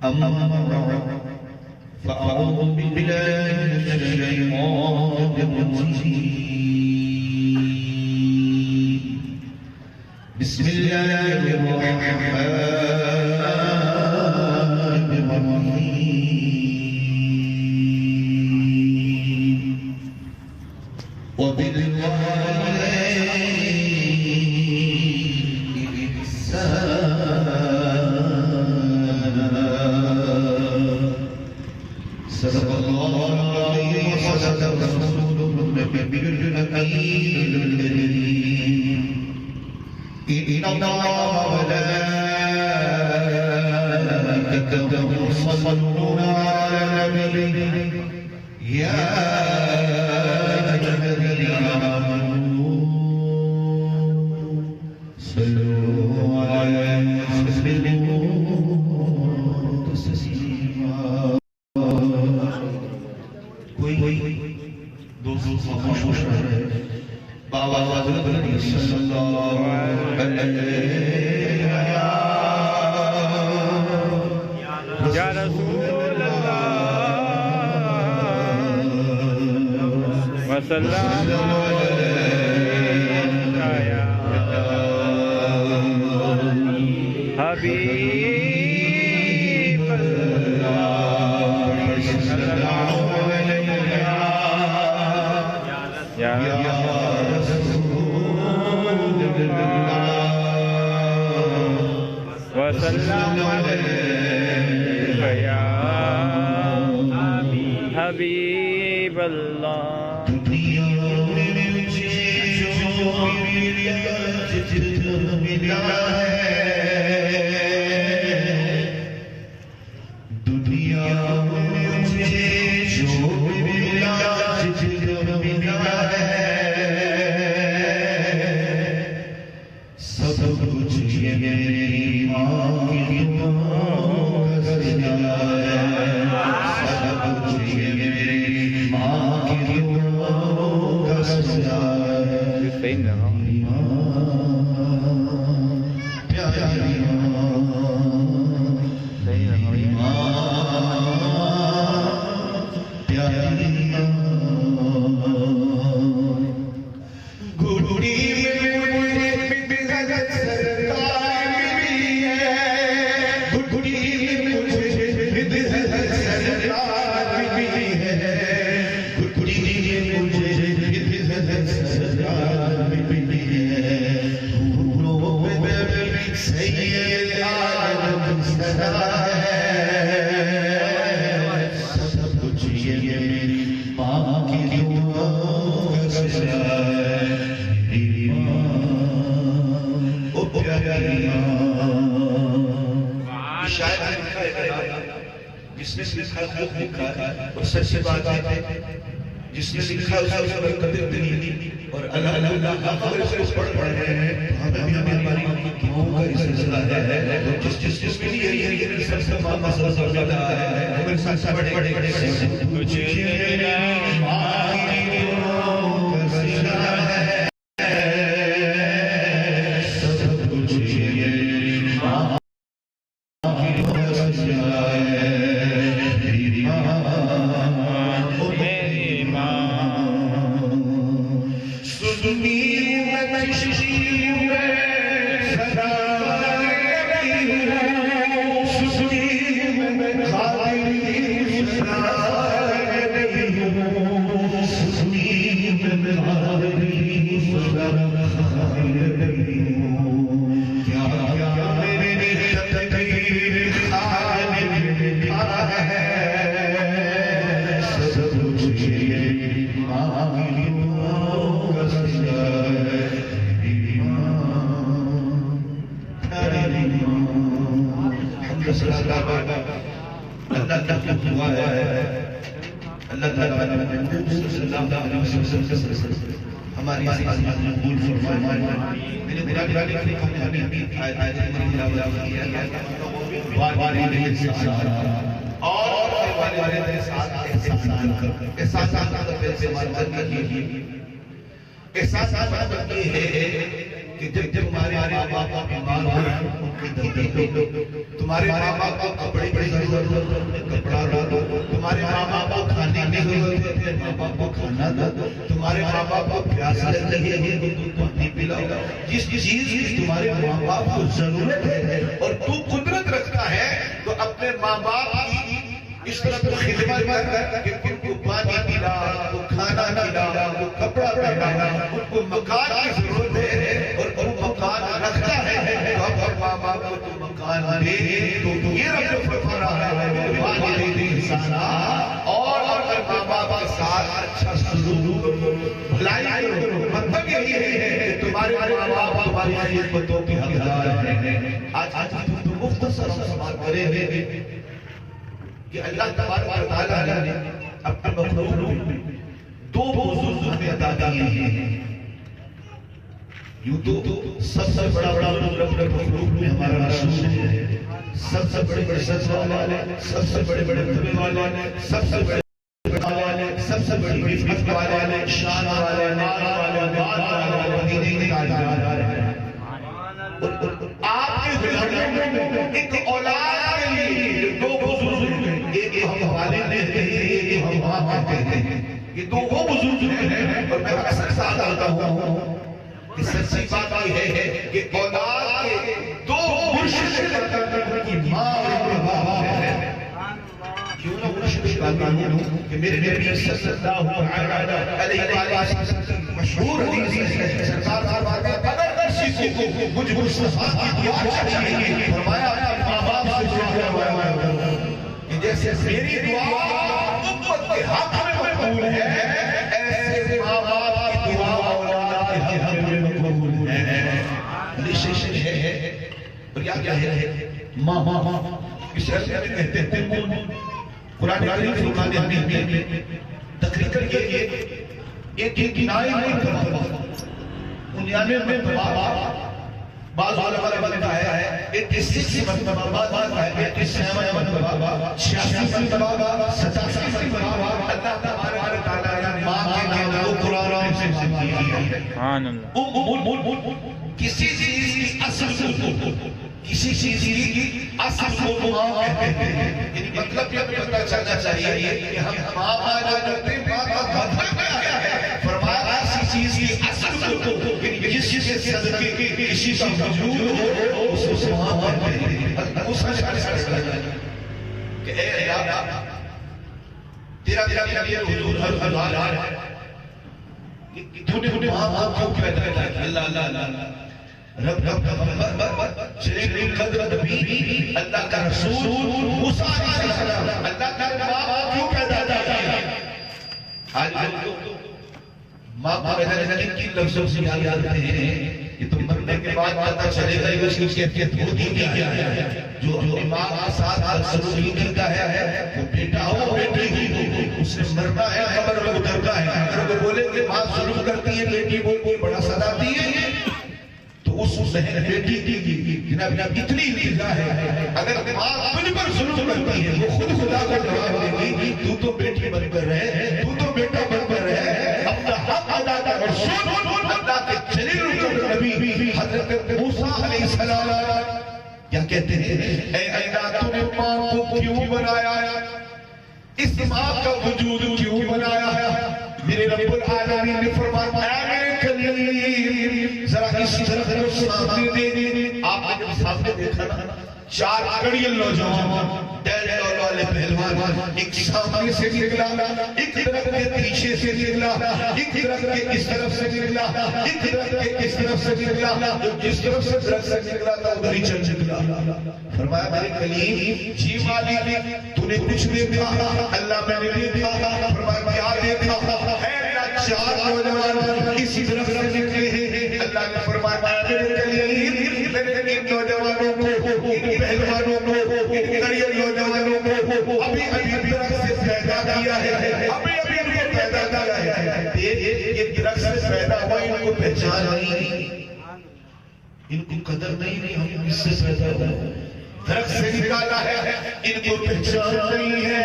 أما بعد فأعوذ بالله من الشيطان الرجيم بسم الله الرحمن الرحيم وبالوالدين إحسانا صدق الله العظيم وصدق رسوله النبي الأمين الكريم إن الله وملائكته يصلون على النبي يا أيها الذين آمنوا صلوا عليه وسلموا تسليما کوئی دوست خاموش ہے بابا حضرت صلی اللہ علیہ یا رسول اللہ وسلم یا حبیب اللہ صلی اللہ یا رسول اللہ وسلم علیہ یا حبیب اللہ دنیا میں مجھے جو ملا ہے دنیا میں مجھے جو ملا ہے سب کچھ یہ میری ماں کی دعاؤں کا صدقہ ہے سب کچھ یہ میری ماں کی دعاؤں کا صدقہ ہے پیاری جس نے لکھا ہے اور سچ بات ہے جس نے لکھا ہے اس پر قدر نہیں اور اللہ خبر سے اس پڑھ رہے ہیں ہمیں ہماری دعاؤں کا سلسلہ ہے جس کے لیے یہ سب سے ماما صلی اللہ ہے ہمیں ساتھ پڑھے کچھ میرا ماں کی دعاؤں کا سلسلہ ہے سب کچھ میری ماں ہماری قبول فرمائے میرے قرآن کی کہانی آیت اور والدین کے ساتھ احسان کر احساس مطلب یہ ہے کہ جب تمہارے ماں باپ بیمار ہو ان کے دردی تمہارے ماں باپ کو کپڑے کی ضرورت ہے کپڑا دو، تمہارے ماں باپ کو کھانے کی ضرورت ہے ماں باپ کو کھانا دو، تمہارے ماں باپ کو پیاس لگ رہی ہے تو پانی پلاؤ، جس چیز کی تمہارے ماں باپ کو ضرورت ہے اور تو قدرت رکھتا ہے تو اپنے ماں باپ کی اس طرح تو خدمت کر کہ ان کو پانی پلا، ان کو کھانا پلا، ان کو کپڑا پہنا، ان کو مکان کی ضرورت ہے اور وہ مکان رکھتا ہے تو اب ماں باپ کو تو مکان دے تو یہ رب فرما رہا ہے والدین احسانا، اور اگر ماں باپ کے ساتھ اچھا سلوک بھلائی کرو، مطلب یہی ہے کہ تمہارے ماں باپ تمہاری خدمتوں کے حقدار ہیں۔ آج تو مختصر سا بات کریں گے کہ اللہ تبارک و تعالیٰ نے اپنے مخلوق میں دو بزرگ میں عطا کیے ہیں۔ یوں تو سب سے بڑا اپنے مخلوق میں ہمارا رسول ہے، سب سے بڑے بڑے سچ والے، سب سے بڑے بڑے تقوی والے، سب سے بڑے والے، سب سے بڑی عزت والے، شان والے، مال والے، بال والے، مدینے کے تاجدار والے۔ آپ کے گھر میں ایک اولاد کے لیے دو بزرگ ہیں، ایک ہم والد کہتے ہیں، ایک ہم باپ کہتے ہیں، یہ دو وہ بزرگ ہیں۔ اور میں اکثر ساتھ آتا ہوں کہ سچی بات یہ ہے کہ اولاد کے دو مرشد کی ماں اور باپ ہے۔ کیوں نہ مرشد کہتا ہوں کہ میرے نبی صلی اللہ علیہ وسلم مشہور حدیث ہے، سرکار اگر کسی کو مجھ مصطفیٰ کی دعا چاہیے فرمایا ماں باپ سے دعا کروایا کہ جیسے میری دعا امت کے حق میں مقبول ہے ایسے ماں باپ کی دعا اولاد کے حق میں مقبول ہے۔ رشتے ہے اور کیا ہے ماں اس عرصے میں کہتے ہیں قرآن کریم فرماتے ہیں تقریباً یہ ایک نائی مرتبہ 99 مرتبہ بعض علماء نے بتایا ہے 86 مرتبہ، بعض ہے 87 مرتبہ، 86 مرتبہ، 87 مرتبہ اللہ تبارک و تعالیٰ نے ماں کے نام کو قرآن سے ذکر کیا ہے۔ سبحان اللہ۔ کسی چیز کی اصل کو کسی چیز کی اصل کو ماں کہتے ہیں، یعنی مطلب یہ پتہ چلنا چاہیے کہ ہم ماں جو کرتے ہیں ماں کا مطلب کیا ہے۔ فرمایا کسی چیز کی اصل کو یعنی جس چیز کے صدقے کے کسی کا وجود ہو اس کو ماں کہتے ہیں۔ اس کا کہ اے اللہ تیرا یہ حضور حلال ہے تو نے ماں باپ کو پیدا کیا۔ اللہ اللہ رب شریف قدر نبی اللہ کا رسول موسیٰ علیہ السلام اللہ کا ماں باپ کیوں پیدا کیا۔ آج ماں باپ پیدا کی لفظوں سے یاد کرتے ہیں، یہ تو مرنے کے بعد پتہ چلے گا اس کی کیفیت ہوتی کیا ہے۔ جو ماں کے ساتھ سلوک کرتا ہے وہ بیٹا ہو بیٹی ہو اس نے مرنا ہے قبر میں اترتا ہے۔ اگر وہ بولے کہ ماں سلوک کرتی ہے بیٹی کو بڑا سزاتی ہے تو اس ذہن بیٹی کی جناب اتنی انتظار ہے اگر ماں تجھ پر ظلم کرتی ہے وہ خود خدا کو جواب دے گی تو تو بیٹی بن کر رہے، تو تو بیٹا بن کر رہے، اپنا حق ادا کر۔ اور سن اللہ کے جلیل نبی حضرت موسیٰ علیہ السلام کیا کہتے ہیں، اے اللہ تو نے ماں کو کیوں بنایا، اس ماں کا وجود کیوں بنایا۔ میرے رب العالمین نے فرمایا میرے کلیم ذرا اس طرف کو سامنے دے۔ آپ نے جب سامنے دیکھا نا 4 کڑیل نوجوان ڈیل ڈول والے پہلوان، ایک سامنے سے نکلا، ایک طرف کے پیچھے سے نکلا، ایک طرف کے اس طرف سے نکلا، ایک طرف کے اس طرف سے نکلا، جس طرف سے درخت سے نکلا تھا ادھر ہی چل نکلا۔ فرمایا میرے کلیم جی مالک تو نے کچھ دیکھا، اللہ میں نے دیکھا۔ فرمایا کیا دیکھا، اے اللہ 4 نوجوان اسی طرف سے نکلے ہیں۔ اللہ نے فرمایا میرے کلیم میں نے ان نوجوانوں کو، ان پہلوانوں کو، ان کڑیل نوجوانوں کو ابھی درخت سے پیدا کیا ہے، ابھی ان کو پیدا کیا ہے۔ یہ درخت سے پیدا ہوا ان کو پہچان نہیں، ان کو قدر نہیں، ہم اس سے پیدا ہوا، درخت سے نکالا ہے ان کو پہچان نہیں ہے۔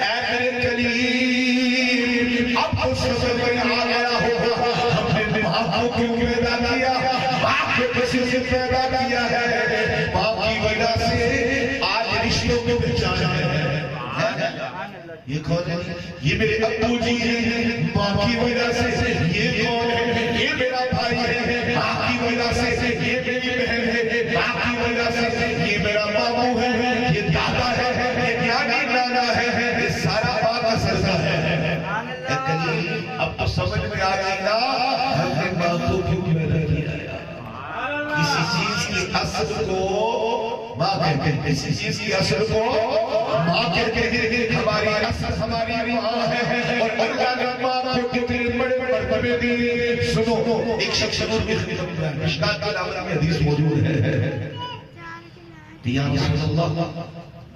اے میرے کلیم اب تو سمجھ میں آ گیا ہوگا ہم نے کو کیوں پیدا کیا؟ ماں کو کسی سے پیدا کیا ہے؟ ماں کی وجہ سے آج رشتوں کو پہچان ہے۔ یہ کون ہے؟ یہ میرے ابو جی ہیں، ماں کی وجہ سے۔ یہ کون ہے؟ یہ میرا بھائی ہے، ماں کی وجہ سے۔ یہ میری بہن ہے، ماں کی وجہ سے۔ یہ میرا ماموں ہے، یہ دادا ہے، یہ نانی نانا ہے، یہ سارا ماں کا سرزہ ہے۔ اب تو سمجھ میں آ گئی نا ہم نے ماں کو کیوں پیدا کیا ہے۔ کسی چیز کی اصل کو ماں کہتے ہیں، کسی چیز کی اصل کو ماں کہتے ہیں۔ ہماری اصل ہماری ماں ہے، اور اللہ نے ماں کو کتنے بڑے مرتبے دیے۔ سنو، ایک شخص کی خدمت میں مشکات کی دعوت میں حدیث موجود ہے کہ یا رسول اللہ،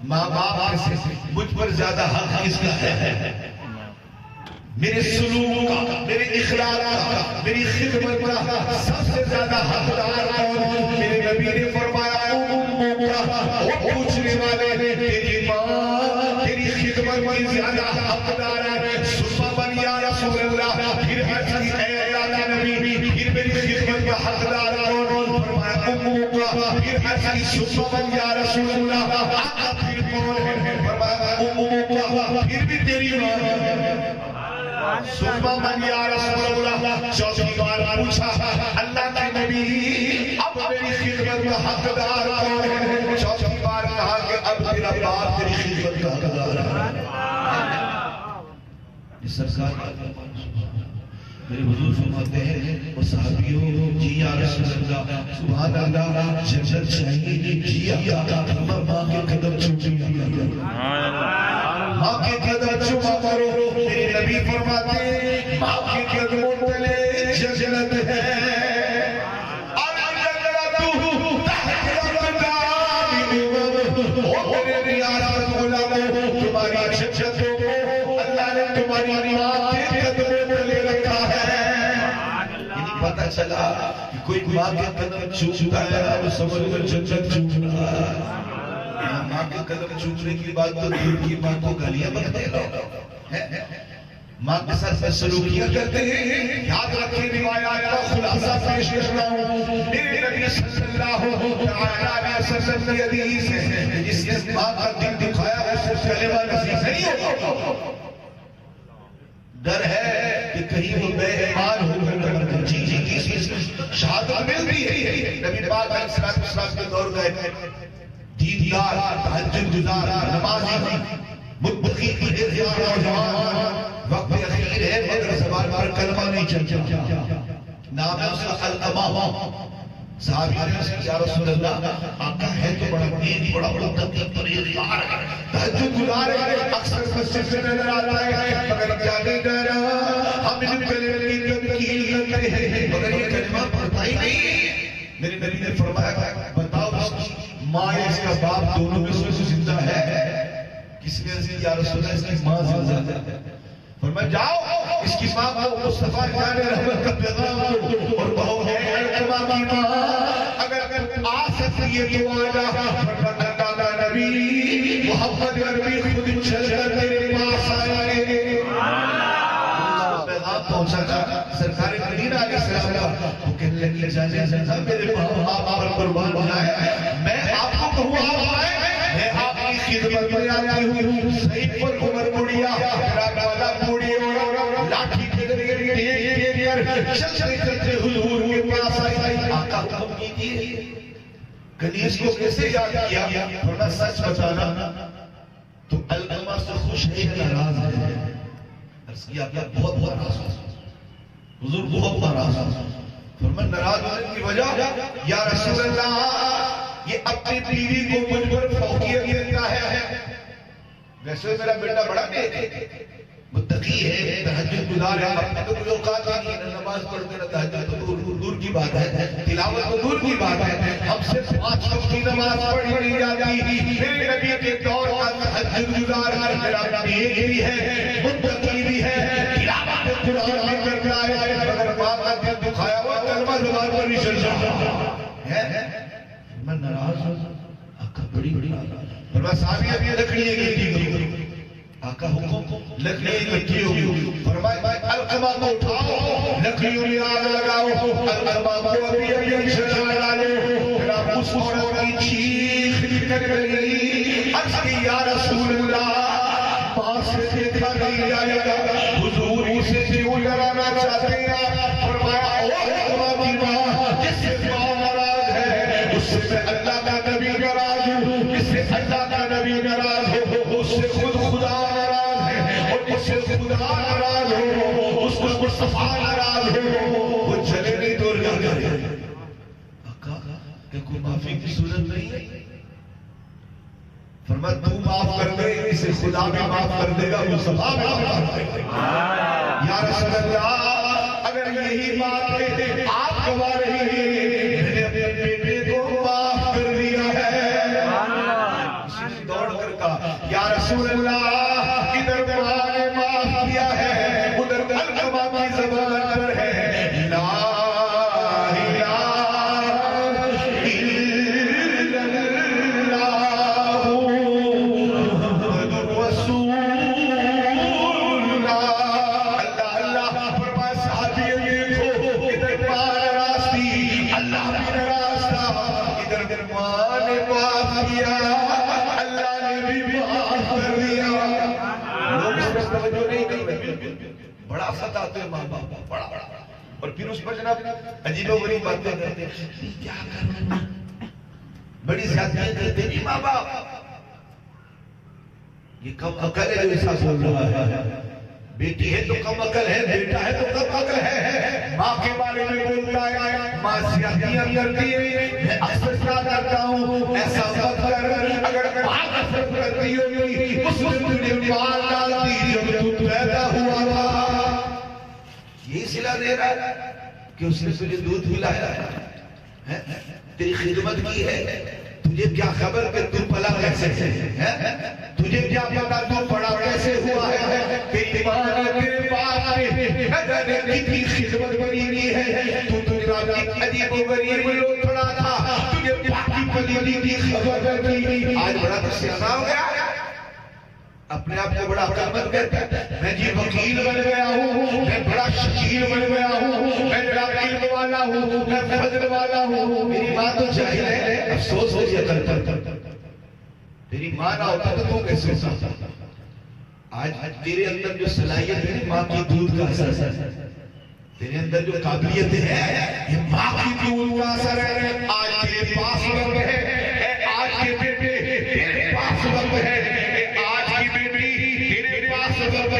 ماں باپ سے مجھ پر زیادہ حق کس کا ہے؟ میرے سلوک کا، میرے اخلاق کا، میری خدمت کا سب سے زیادہ حقدار کون؟ میرے نبی نے فرمایا امک کا۔ وہ پوچھنے والے تیری ماں تیری خدمت کی زیادہ حقدار ہے۔ سنما من یا رسول اللہ، پھر عرض کی اے اللہ کے نبی، پھر میری خدمت کا حقدار کون؟ فرمایا امک کا۔ پھر عرض کی سنما من یا رسول اللہ، آقا پھر کون ہے؟ فرمایا امک کا۔ پھر بھی تیری ماں ہے۔ سنما من یا رسول اللہ، چوتھی بار پوچھا اللہ کے نبی اب میری خدمت کا حقدار کون ہے؟ چوتھی بار کہا کہ اب میرا باپ تیری خدمت کا حقدار ہے۔ یہ سرکار میرے حضور فرماتے ہیں اور صحابیوں، جی یا رسول اللہ، سبحان اللہ، جنت چاہیے جی آقا، ماں کے قدم چومیا کرو، ماں کے قدم چوما کرو۔ میرے نبی فرماتے ہیں ماں کے قدموں تلے جنت ہے۔ تمہاری جنتوں کو اللہ نے تمہاری ماں کے قدموں تلے رکھا ہے۔ یعنی پتہ چلا کہ کوئی ماں کے قدم چومتا ہے وہ سمجھ کر جنت چوم رہا ہے۔ ماں کے قدم چومنے کی بات تو دور کی، ماں کو گالیاں بکتے لوگ، ماں کے ساتھ سلوکیاں کرتے ہیں۔ یاد رکھیں روایات کا خلاصہ پیش کرنا ہوں۔ میرے نبی صلی اللہ علیہ وسلم کی حدیث ہے جس نے ماں کا دل دکھایا اس سے کلمہ نصیب نہیں ہوگا۔ ڈر ہے کہ کہیں وہ بے ایمان ہو کر جی شہادت ملتی ہے۔ نبی پاک علیہ السلام کے دور گئے، دیندار، تہجد گزار، نمازی، متقی، پرہیزگار نوجوان، وقت اخیر ہے مگر زبان پر کلمہ نہیں چلتا۔ نام ہے اس کا الامامہ۔ صحابی نے اس کی یا رسول اللہ، آقا ہے تو بڑا نیک، بڑا تقی، پرہیزگار، تہجد گزار ہے، اکثر مسجد سے نظر آتا ہے، مگر جانے ڈرا ہم ان کلمے کی تنقید کرتے ہیں مگر یہ کلمہ پڑھتا ہی نہیں۔ میرے نبی نے فرمایا بتاؤ اس کی ماں یا اس کا باپ دونوں میں سے زندہ ہے؟ کسی نے عزیز یا رسول اللہ اس کی ماں زندہ ہے۔ فرمایا جاؤ اس کی ماں کو مصطفیٰ جان رحمت کا پیغام دو اور کہو اے علماء کی ماں اگر آ سکتی ہے تو آجا۔ فرمایا اللہ نبی محمد عربی خود چل کر تیرے پاس آئے۔ پیغام پہنچا تھا سرکار مدینہ علیہ السلام وہ کہنے لگی جانے میرے باپ پر قربان بنایا ہے، میں آپ کو کہوں آپ آئے، میں آپ کی خدمت میں آتی ہوں۔ سعید پر عمر مڑیا، والا مڑیا، لاٹھی کے ذریعے چلتے چلتے حضور کے پاس آئی۔ آقا حکم کیجیے کنیز کو کیسے یاد کیا؟ تھوڑا سچ بتانا تو علقمہ سے خوش ہے یا ناراض ہے؟ عرض کیا بہت ناراض ہے حضور، بہت ناراض ہے۔ فرمایا ناراض ہونے کی وجہ یا رسول اللہ یہ اپنی بیوی کو مجھ پر فوقیت دیتا ہے۔ ویسے میرا بیٹا بڑا نیک ہے، متقی ہے، تہجد گزار ہے، اپنے تو کوئی اوقات نہیں ہے، نماز پڑھتے نہ تہجد تو دور کی بات ہے، تلاوت تو دور کی بات ہے، ہم سے 5 وقت کی نماز پڑھی نہیں جاتی۔ میرے نبی کے دور کا تہجد گزار میرا نیک بھی ہے، متقی بھی ہے، تلاوت قرآن بھی کرتا ہے، مگر ماں کا دل دکھایا ہوا کلمہ زبان پر نہیں چلتا ہے۔ میں ناراض ہوں، آقا بڑی فرمایا صحابی اب یہ لکڑیاں اکٹھی کرو۔ آقا حکم لکڑیاں اکٹھی ہوگی۔ فرمایا علقمہ کو اٹھاؤ، لکڑیوں میں آگ لگاؤ، القمہ کو ابھی ابھی جلا ڈالو۔ جناب اس عورت کی چیخ نکل گئی، عرض کی یا رسول اللہ پاس سے دیکھا نہیں جائے گا، حضور اسے کیوں ڈرانا چاہتے ہیں؟ فرمایا القمہ کی ماں جس سے ماں ناراض ہے اس سے اللہ کا نبی ناراض ہوں، جس سے اللہ کا نبی ناراض ہو اس سے خود خدا ناراض ہے، اور جس سے خدا ناراض ہو اس کو مصطفیٰ ناراض ہو، وہ چلے نہیں تو کیا کرے؟ آقا کہ کوئی معافی کی صورت نہیں ہے؟ فرمایا تو معاف کر دے، اسے خدا بھی معاف کر دے گا، مصطفیٰ بھی معاف کر دے گا۔ یا رسول اللہ اگر یہی بات ہے آپ گواہ رہی ہیں، میں نے اپنے بیٹے کو معاف کر دیا ہے۔ دوڑ کر کہا یا رسول اللہ ادھر ماں نے معاف کیا ہے، ادھر القمہ کی زبان پر ہے لا الہ الا اللہ محمد رسول اللہ۔ اللہ اللہ فرمایا صحابی دیکھو ادھر ماں ناراض تھی، اللہ بھی ناراض تھا، ادھر ماں نے معاف کیا، اللہ نے بھی معاف کر دیا۔ لوگ اس پر توجہ نہیں کرتے، بڑا ستاتے ہیں ماں باپ، بڑا اور پھر اس پر جناب عجیب و غریب باتیں کرتے ہیں، کیا کرنا بڑی زیادتیاں کرتے نہیں ماں باپ، یہ کم عقل ہے جو ایسا بول رہا ہے، بیٹی ہے تو کم عقل ہے، بیٹا ہے تو کم عقل ہے، ماں کے بارے میں بولتا ہے ماں زیادتیاں کرتی ہے۔ میں اکثر کیا کرتا ہوں ایسا مت کر، اگر ماں کثرت کرتی ہوگی اس میں تجھے مال ڈالتی جب تو پیدا ہوا تھا، یہی صلہ دے رہا ہے کہ اس نے تجھے دودھ پلایا ہے، تیری خدمت کی ہے، تجھے کیا خبر کہ تو پلا کیسے ہے، تجھے کیا پتا تو بڑا کیسے ہوا ہے، تیری ماں نے تیرے باپ نے کتنی خدمت بنی ہے، تو تجھے عجیب و غریب لوٹڑا تھا، تجھے باقی پلیدی کی خبر تھی، آج بڑا تو سیاح ہو گیا، اپنے آپ کو بڑا قیمت کرتا ہے، میں جی وکیل بن گیا ہوں، میں بڑا شکیل بن گیا ہوں، میں بڑا علم والا ہوں، میں فضل والا ہوں، میری ماں تو جاہل ہے، افسوس ہو یہ کرتا، تیری ماں نہ ہوتا تو کیسے ہوتا؟ آج تیرے اندر جو صلاحیت ہے ماں کی دودھ کا اثر ہے، تیرے اندر جو قابلیتیں ہیں یہ ماں کی دودھ کا اثر ہے۔ آج تیرے پاس وقت ہے، آج کے بیٹے تیرے پاس وقت ہے،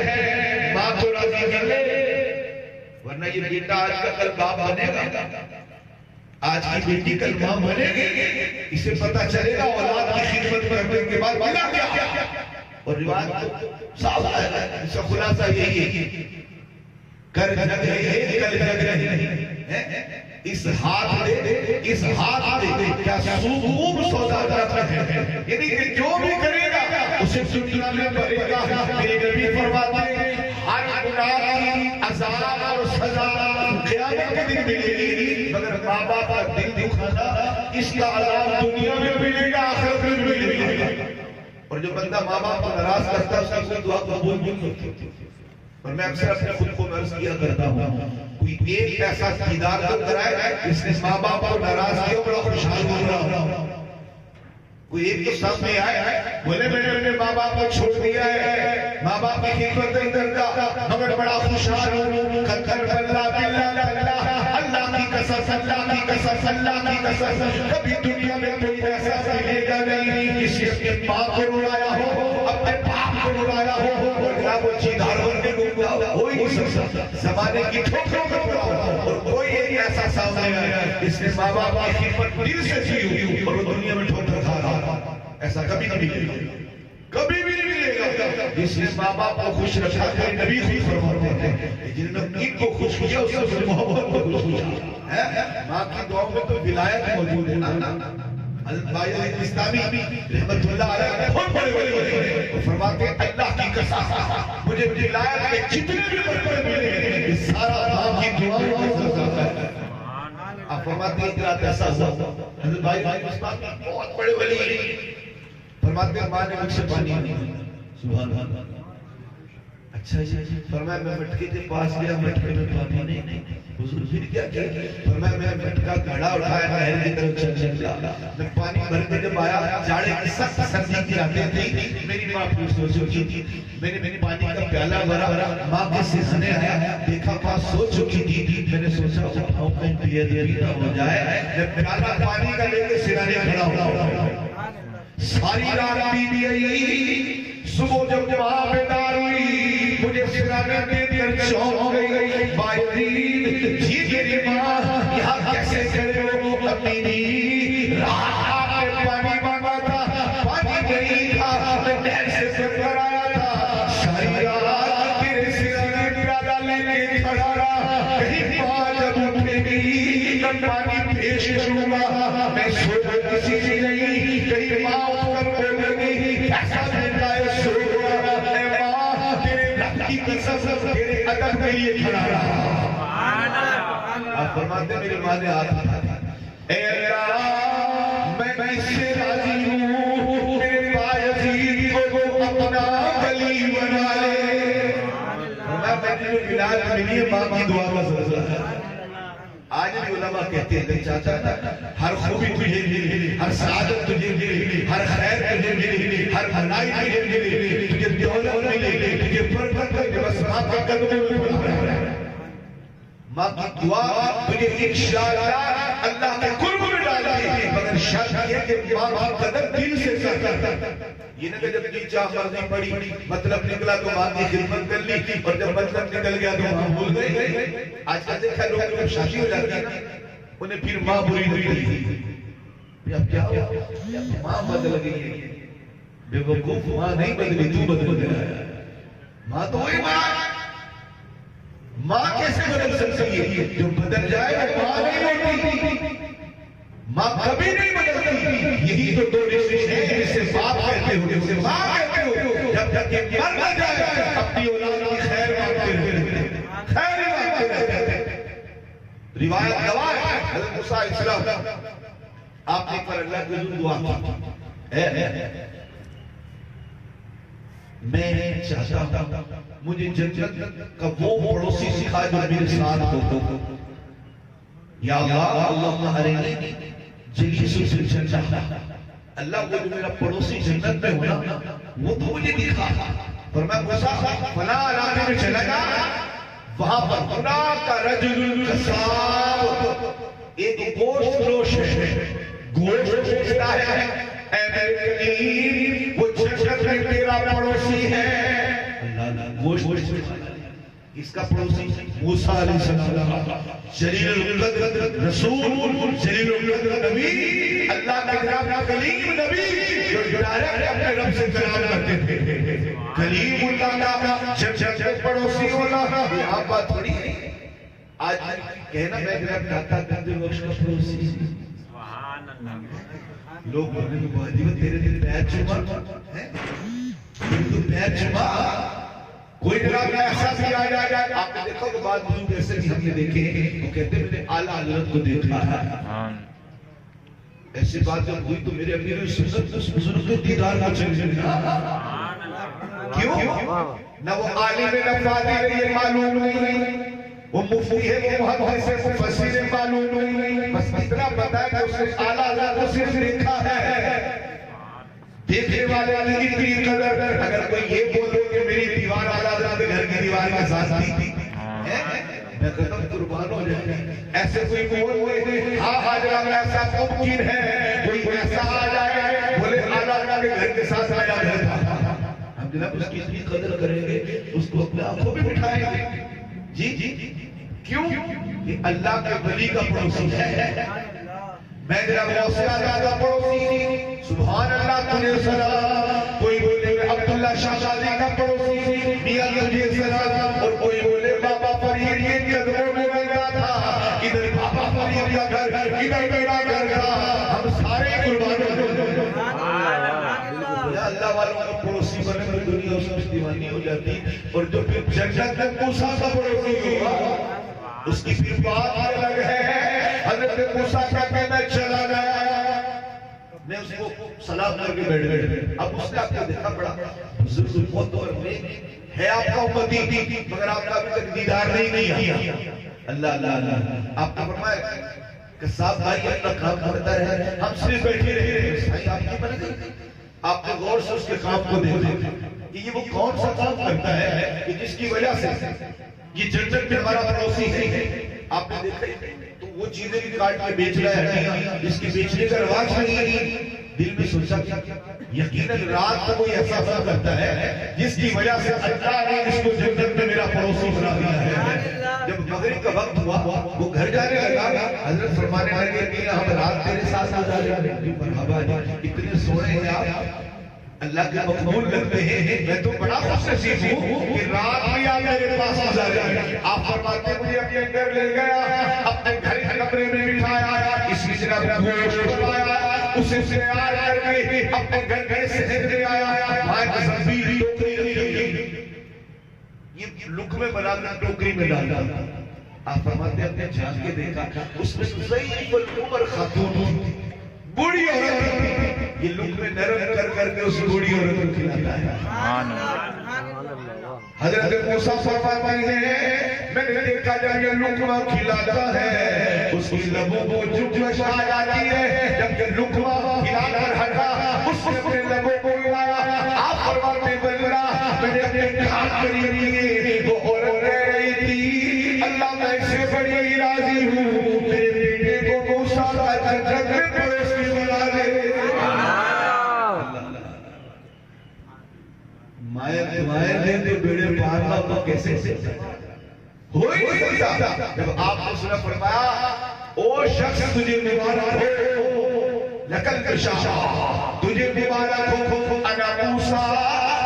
ہے ماں کو راضی کر لے، ورنہ یہ بیٹا آج کا کل باپ بنے گا، آج کی بیٹی کل ماں بنے گی، اسے پتا چلے گا اولاد کی خدمت کرنے کے بعد ملا کیا، اور روایت صاف ہے، اس کا خلاصہ یہی ہے کر جگ رہے کل جگ رہے، اس ہاتھ دے کیا خوب سودا کرتا ہے، یعنی کہ جو بھی کرے گا اسے سننا میں پڑے گا۔ میرے نبی فرماتے ہیں ہر گناہ کی عذاب اور سزا قیامت کے دن ملے گی، مگر ماں باپ کا دل دکھانا اس کا عذاب دنیا میں ملے گا، آخرت میں ملے گا۔ اور جو بندہ ماں باپ کو ناراض کرتا ہے اس کی کوئی دعا قبول نہیں ہوتی۔ اور میں اکثر اپنے خود کو عرض کیا کرتا ہوں کوئی ایک ایسا دیدار کرائے جس نے ماں باپ کو ناراض کیا بڑا خوشحال ہو رہا ہو، کوئی ایک تو سامنے آئے بولے میں نے اپنے ماں باپ کو چھوڑ دیا ہے، ماں باپ کی خدمت نہیں کرتا مگر بڑا خوشحال ہوں، کر بلّہ بلّہ اللہ کی قسم، اللہ کی قسم، اللہ کی قسم، کبھی دنیا میں کوئی ایسا ملے گا نہیں جس نے اپنے ماں کو رلایا ہو، اپنے باپ کو رلایا ہو، اور نہ وہ چیدار بننے کو کوئی نہیں سکتا، زمانے کی ٹھوکروں کو پڑا ہو، اور کوئی ایک ایسا سامنے آیا جس نے ماں باپ کی خدمت دل سے کی ہوئی اور وہ دنیا میں ٹھوکر کھا رہا، ایسا کبھی نہیں ملے گا، کبھی بھی نہیں ملے گا۔ جس نے ماں باپ کو خوش رکھا ہے نبی خوش فرماتے ہیں، جنہوں نے ان کو خوش کیا اس سے محبت کو خوش کیا۔ ماں کی دعاؤں میں تو ولایت موجود ہے نا، البائی اسلامی رحمت اللہ علیہ بہت بڑے بڑے فرماتے ہیں اللہ کی قسم مجھے ولایت کے جتنے بھی مرتبے ملے ہیں یہ سارا ماں کی دعاؤں کا سلسلہ ہے۔ آپ فرماتے ہیں اتنا ایسا ہوا حضرت بھائی اسلامی بہت بڑے ولی فرماتے ہیں ماں نے مجھ سے پانی نہیں، سبحان اللہ، اچھا جی، فرمایا میں مٹکے کے پاس گیا، مٹکے میں پانی نہیں، حضور پھر کیا کیا؟ فرمایا میں مٹکا گھڑا اٹھایا، نہر کی طرف چلا، میں پانی بھر کے جب آیا، جاڑے کی سخت سردی کی راتیں تھی، میری ماں پوچھ چکی تھی، میں نے پانی کا پیالہ بھرا، ماں کے سینے آیا، دیکھا ماں سو چکی تھی، میں نے سوچا اٹھاؤں کہیں پیدا ہو جائے، جب پیالہ پانی کا لے کے سرانے کھڑا ہوا، ساری رات بیت گئی، صبح جب ماں بیدار ہوئی، مجھے سرانے دے کر چونک گئی، باعزید جی میری ماں یہاں کیسے کھڑے ہو؟ اپنی رات میں پانی مانگا تھا، پانی نہیں تھا، میں نہر سے سفر آیا تھا، ساری رات تیرے سرانے پیالہ لے کے کھڑا رہا، کہیں ماں جب اٹھے گی میں پانی پیش کروں گا، میں سوچا کسی سے نہیں، کہیں ماں اٹھ کر بولے گی ایسا ملتا ہے سو رہا، اے ماں تیرے رب کی قسم تیرے ادب کے لیے کھڑا رہا۔ آپ فرماتے میری ماں نے ہاتھ اٹھایا، اے اللہ میں اس سے راضی ہوں، میرے باعزید کو اپنا ولی بنا لے۔ میں جو ولایت ملی ہے ماں کی دعا کا سلسلہ ہے۔ آج بھی علماء کہتے ہیں چاچا ہر خوبی تجھے ملی، ہر سعادت تجھے ملی، ہر خیر تجھے ملی، ہر بھلائی تجھے ملی، تجھے دولت ملی، تجھے برکت ملی، بس ماں کا قدم میں بلا رہا ہے۔ ماں کی دعا تجھے انشاءاللہ اللہ کے قرب میں ڈالے گی، مگر شرط یہ کہ ماں کا قدم دل سے کرتا، یہ نہ کہ جب جی چاہ مرضی پڑی مطلب نکلا تو ماں کی خدمت کر لی، اور جب مطلب نکل گیا تو ماں بھول گئی۔ آج کل دیکھا لوگ جب شادی ہو جاتی ہے انہیں پھر ماں بری ہوئی، اب کیا ہوا؟ ماں بدل گئی، بے وقوف ماں نہیں بدلی، تو بدل گیا۔ ماں تو وہی ماں کیسے بدل سکتی ہے؟ جو بدل جائے وہ ماں نہیں ہوتی، ماں کبھی نہیں بدلتی۔ یہی تو دو رشتے ہیں جسے باپ کہتے ہو، جسے ماں کہتے ہو، جب تک یہ مر نہ جائے اپنی اولاد کی خیر مانگتے رہتے، خیر مانگتے رہتے۔ روایت گواہ ہے حضرت موسیٰ علیہ السلام آپ نے پر اللہ کی حضور دعا کی، میں چاہتا ہوں مجھے جنت کا وہ پڑوسی سکھا جو میرے ساتھ ہو، یا اللہ اللہم ارنی جلیس الجنہ، اللہ وہ جو میرا پڑوسی جنت میں ہونا وہ تو مجھے دکھا۔ فرمایا موسیٰ فلاں علاقے میں چلا جا، وہاں پر خدا کا رجل قصاب ایک گوشت فروش ہے، گوشت بیچتا ہے، اے میرے کریم وہ جنت میں تیرا پڑوسی ہے۔ اللہ گوشت اس کا پڑوسی موسیٰ علیہ السلام، جلیل القدر رسول، جلیل القدر نبی، اللہ کے جناب کلیم نبی جو ڈائریکٹ اپنے رب سے کلام کرتے تھے، کلیم اللہ کا جب پڑوسی ہونا یہاں بات تھوڑی ہے۔ آج کہنا میں جناب داتا گندے وقت کا پڑوسی، لوگ بولنے کو بہت دیو تیرے دل پیر چما تو پیر چما، کوئی جناب نے ایسا بھی آیا جائے۔ آپ نے دیکھا کہ بعض بزرگ ایسے بھی ہم نے دیکھے ہیں، وہ کہتے ہیں میں نے اعلیٰ حضرت کو دیکھا ہے، ایسی بات جب ہوئی تو میرے امیر سنت اس بزرگ کو دیدار نہ چل جائے۔ کیوں؟ نہ وہ عالم نہ فاضل یہ معلوم نہیں، وہ مفتی ہے وہ محدث ہے وہ مفسر معلوم نہیں، بس اتنا پتا ہے کہ اس نے اعلیٰ حضرت کو صرف دیکھا ہے۔ دیکھنے والے کی اتنی قدر، اگر کوئی یہ بولے کہ میری دیوار اعلیٰ حضرت گھر کی دیوار کا ساتھ تھی، میں قدم قربان ہو جائے۔ ایسے کوئی بولے ہاں حاضرہ میں ایسا ممکن ہے، کوئی ایسا آ جائے بولے اعلیٰ حضرت کے گھر کے ساتھ آیا تھا، ہم جناب اس کی اتنی قدر کریں گے، اس کو اپنے آنکھوں میں بٹھائیں گے۔ جی جی کیوں؟ یہ اللہ کے ولی کا پڑوسی ہے۔ میں جناب غوث اعظم کا پڑوسی، سبحان اللہ تجھے سلام، کوئی بولے عبداللہ شاہ شادی کا پڑوسی، میاں تجھے سلام، اور کوئی بولے بابا فرید یہ قدموں میں بیٹھا تھا، ادھر بابا فرید کا گھر، ادھر میرا گھر تھا، ہم سارے قربان ہو۔ اللہ والوں کا پڑوسی بنے تو دنیا اس میں دیوانی ہو جاتی، اور جو پھر جنت میں موسیٰ کا پڑوسی ہوا اس کی پھر بات الگ ہے۔ حضرت موسیٰ کا میں چلا گیا، میں اس کو سلام کر کے بیٹھ گئے، اب اس نے آپ کو دیکھا پڑا بزرگ دور میں ہے آپ کا امتی مگر آپ کا ابھی تک دیدار نہیں کیا. اللہ اللہ اللہ آپ نے فرمایا کہ صاحب بھائی اپنا کام کرتا رہے, ہم صرف بیٹھے رہے. صحیح آپ کی بن گئی. آپ نے غور سے اس کے کام کو دیکھا کہ یہ وہ کون سا کام کرتا ہے کہ جس کی وجہ سے یہ جنت میں ہمارا پڑوسی ہے. آپ نے دیکھا تو وہ چیزیں بھی کاٹ کے بیچ رہا ہے جس کی بیچنے کا رواج نہیں ہے. دل میں سوچا یقیناً رات کو کوئی ایسا کام کرتا ہے جس کی وجہ سے اللہ نے اس کو جنت میں میرا پڑوسی بنا دیا ہے. جب مغرب کا وقت ہوا وہ گھر جانے لگا. حضرت فرمانے لگے کہ ہم رات تیرے ساتھ گزاریں. مرحبا جی, اتنے سونے ہیں آپ, اللہ کے مقبول لگتے ہیں. میں تو بڑا خوش نصیب ہوں کہ رات بھی آپ میرے پاس گزارے. آپ فرماتے ہیں مجھے اپنے گھر لے گیا, اپنے گھر کے کمرے میں بٹھایا, اس میں جناب گوشت بنایا, اسے تیار کر کے اپنے گھر میں صحت لے آیا. مائیں زنبیل ٹوکری رکھی, یہ لقمے بنا کر ٹوکری میں ڈالا. آپ فرماتے ہیں اپنے جان کے دیکھا اس میں ضعیف العمر خاتون تھی, بوڑھی عورت. یہ لقمے نرم کر کر کے اس بوڑھی عورت کو کھلاتا ہے. حضرت موسیٰ فرماتے ہیں میں نے دیکھا جب یہ لقمہ کھلاتا ہے اس کی لبوں کو جوش آ جاتی ہے. جب یہ لقمہ کھلا کر ہٹا اس نے اپنے لبوں کو ہلایا. آپ فرماتے ہیں اللہ میں نے اپنے کان کری دیے. وہ عورت کہہ رہی تھی اللہ میں اس سے بڑی راضی ہوں میرے بیٹے کو موسیٰ کا جنت میں پڑوسی بنا دے. مائیں دیں تو بیڑے پار کا کیسے ہو ہی نہیں سکتا. جب آپ نے سنا فرمایا او شخص تجھے مبارک ہو, لقد کشا تجھے مبارک ہو, انا موسیٰ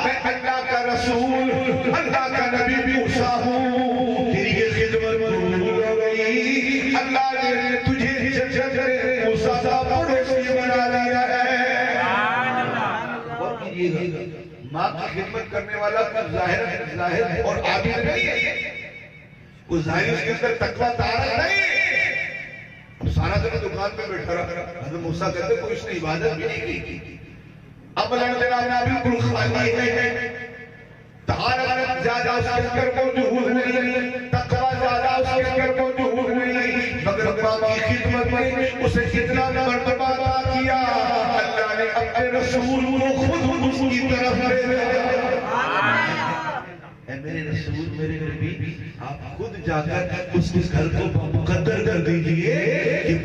میں اللہ کا رسول اللہ کا نبی موسیٰ ہوں, تیری یہ خدمت قبول ہو گئی. اللہ نے تجھے جنت میں موسیٰ کا پڑوسی بنا لیا ہے. اور یہ ماں کی خدمت کرنے والا کا ظاہر اور عابد نہیں ہے, وہ ظاہر اس کے اندر تقویٰ طہارت نہیں ہے. اب سارا دن دکان پہ بیٹھا رہا. حضرت موسیٰ کہتے کوئی اس نے عبادت بھی نہیں کی. اب اللہ بالکل خالی ہے, طہارت زیادہ اس کے اندر موجود نہیں, تقویٰ زیادہ اس کے اندر موجود نہیں, مگر ماں کی خدمت میں اسے کتنا مرتبہ عطا کیا. اللہ نے اپنے رسول کو خود اس کی طرف اے میرے رسول میرے نبی آپ خود جا کر اس کے گھر کو مقدر کر دیجئے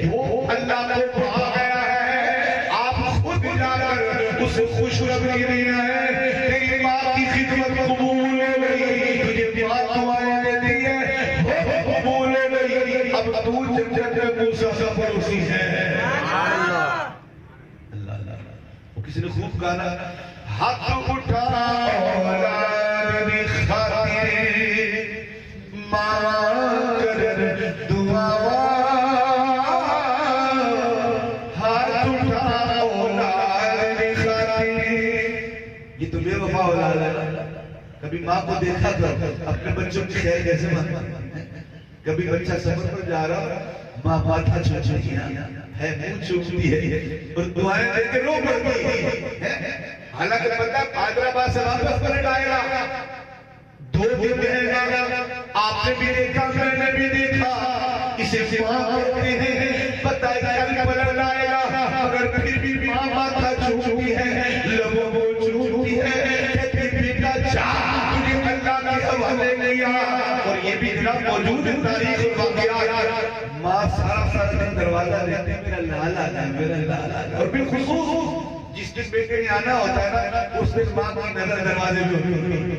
کہ وہ اللہ کو پا گیا ہے. آپ خود جا کر اسے خوشخبری دینا ہے تیری ماں کی خدمت قبول ہو گئی, تجھے ماں دعائیں دیتی ہے وہ قبول ہو گئی. اب تو جنت میں موسیٰ کا پڑوسی ہے. کسی نے خوب گانا ہاتھ اٹھا اولاد دی خاطر ماں کر دعا, ہاتھ اٹھا اولاد دی خاطر. یہ تو بے وفا اولاد ہے. کبھی ماں کو دیکھا کر اپنے بچوں کی خیر کیسے مانتا. کبھی بچہ سفر پر جا رہا ماں ماتھا چھوٹی ہے منہ چومتی ہے اور دعائیں دے کے رو پڑتی ہے. حالانکہ پتہ حیدرآباد سے واپس پلٹ آئے گا, 2 دن رہے گا. آپ نے بھی دیکھا میں نے بھی دیکھا, اسے ماں کہتے ہیں. پتہ کل پلٹ آئے گا مگر پھر بھی ماں ماتھا چومتی ہے, لبوں کو چومتی ہے, کہتی بیٹا جا تجھے اللہ کے حوالے کیا. اور یہ بھی جناب موجود تاریخ واقعات. ماں سارا دن دروازہ دیتے ہیں میرا لالا ہے میرا لالا ہے. اور بالخصوص جس دن بیٹے نے آنا ہوتا ہے نا اس دن ماں کی نظر دروازے پہ ہوتی ہے.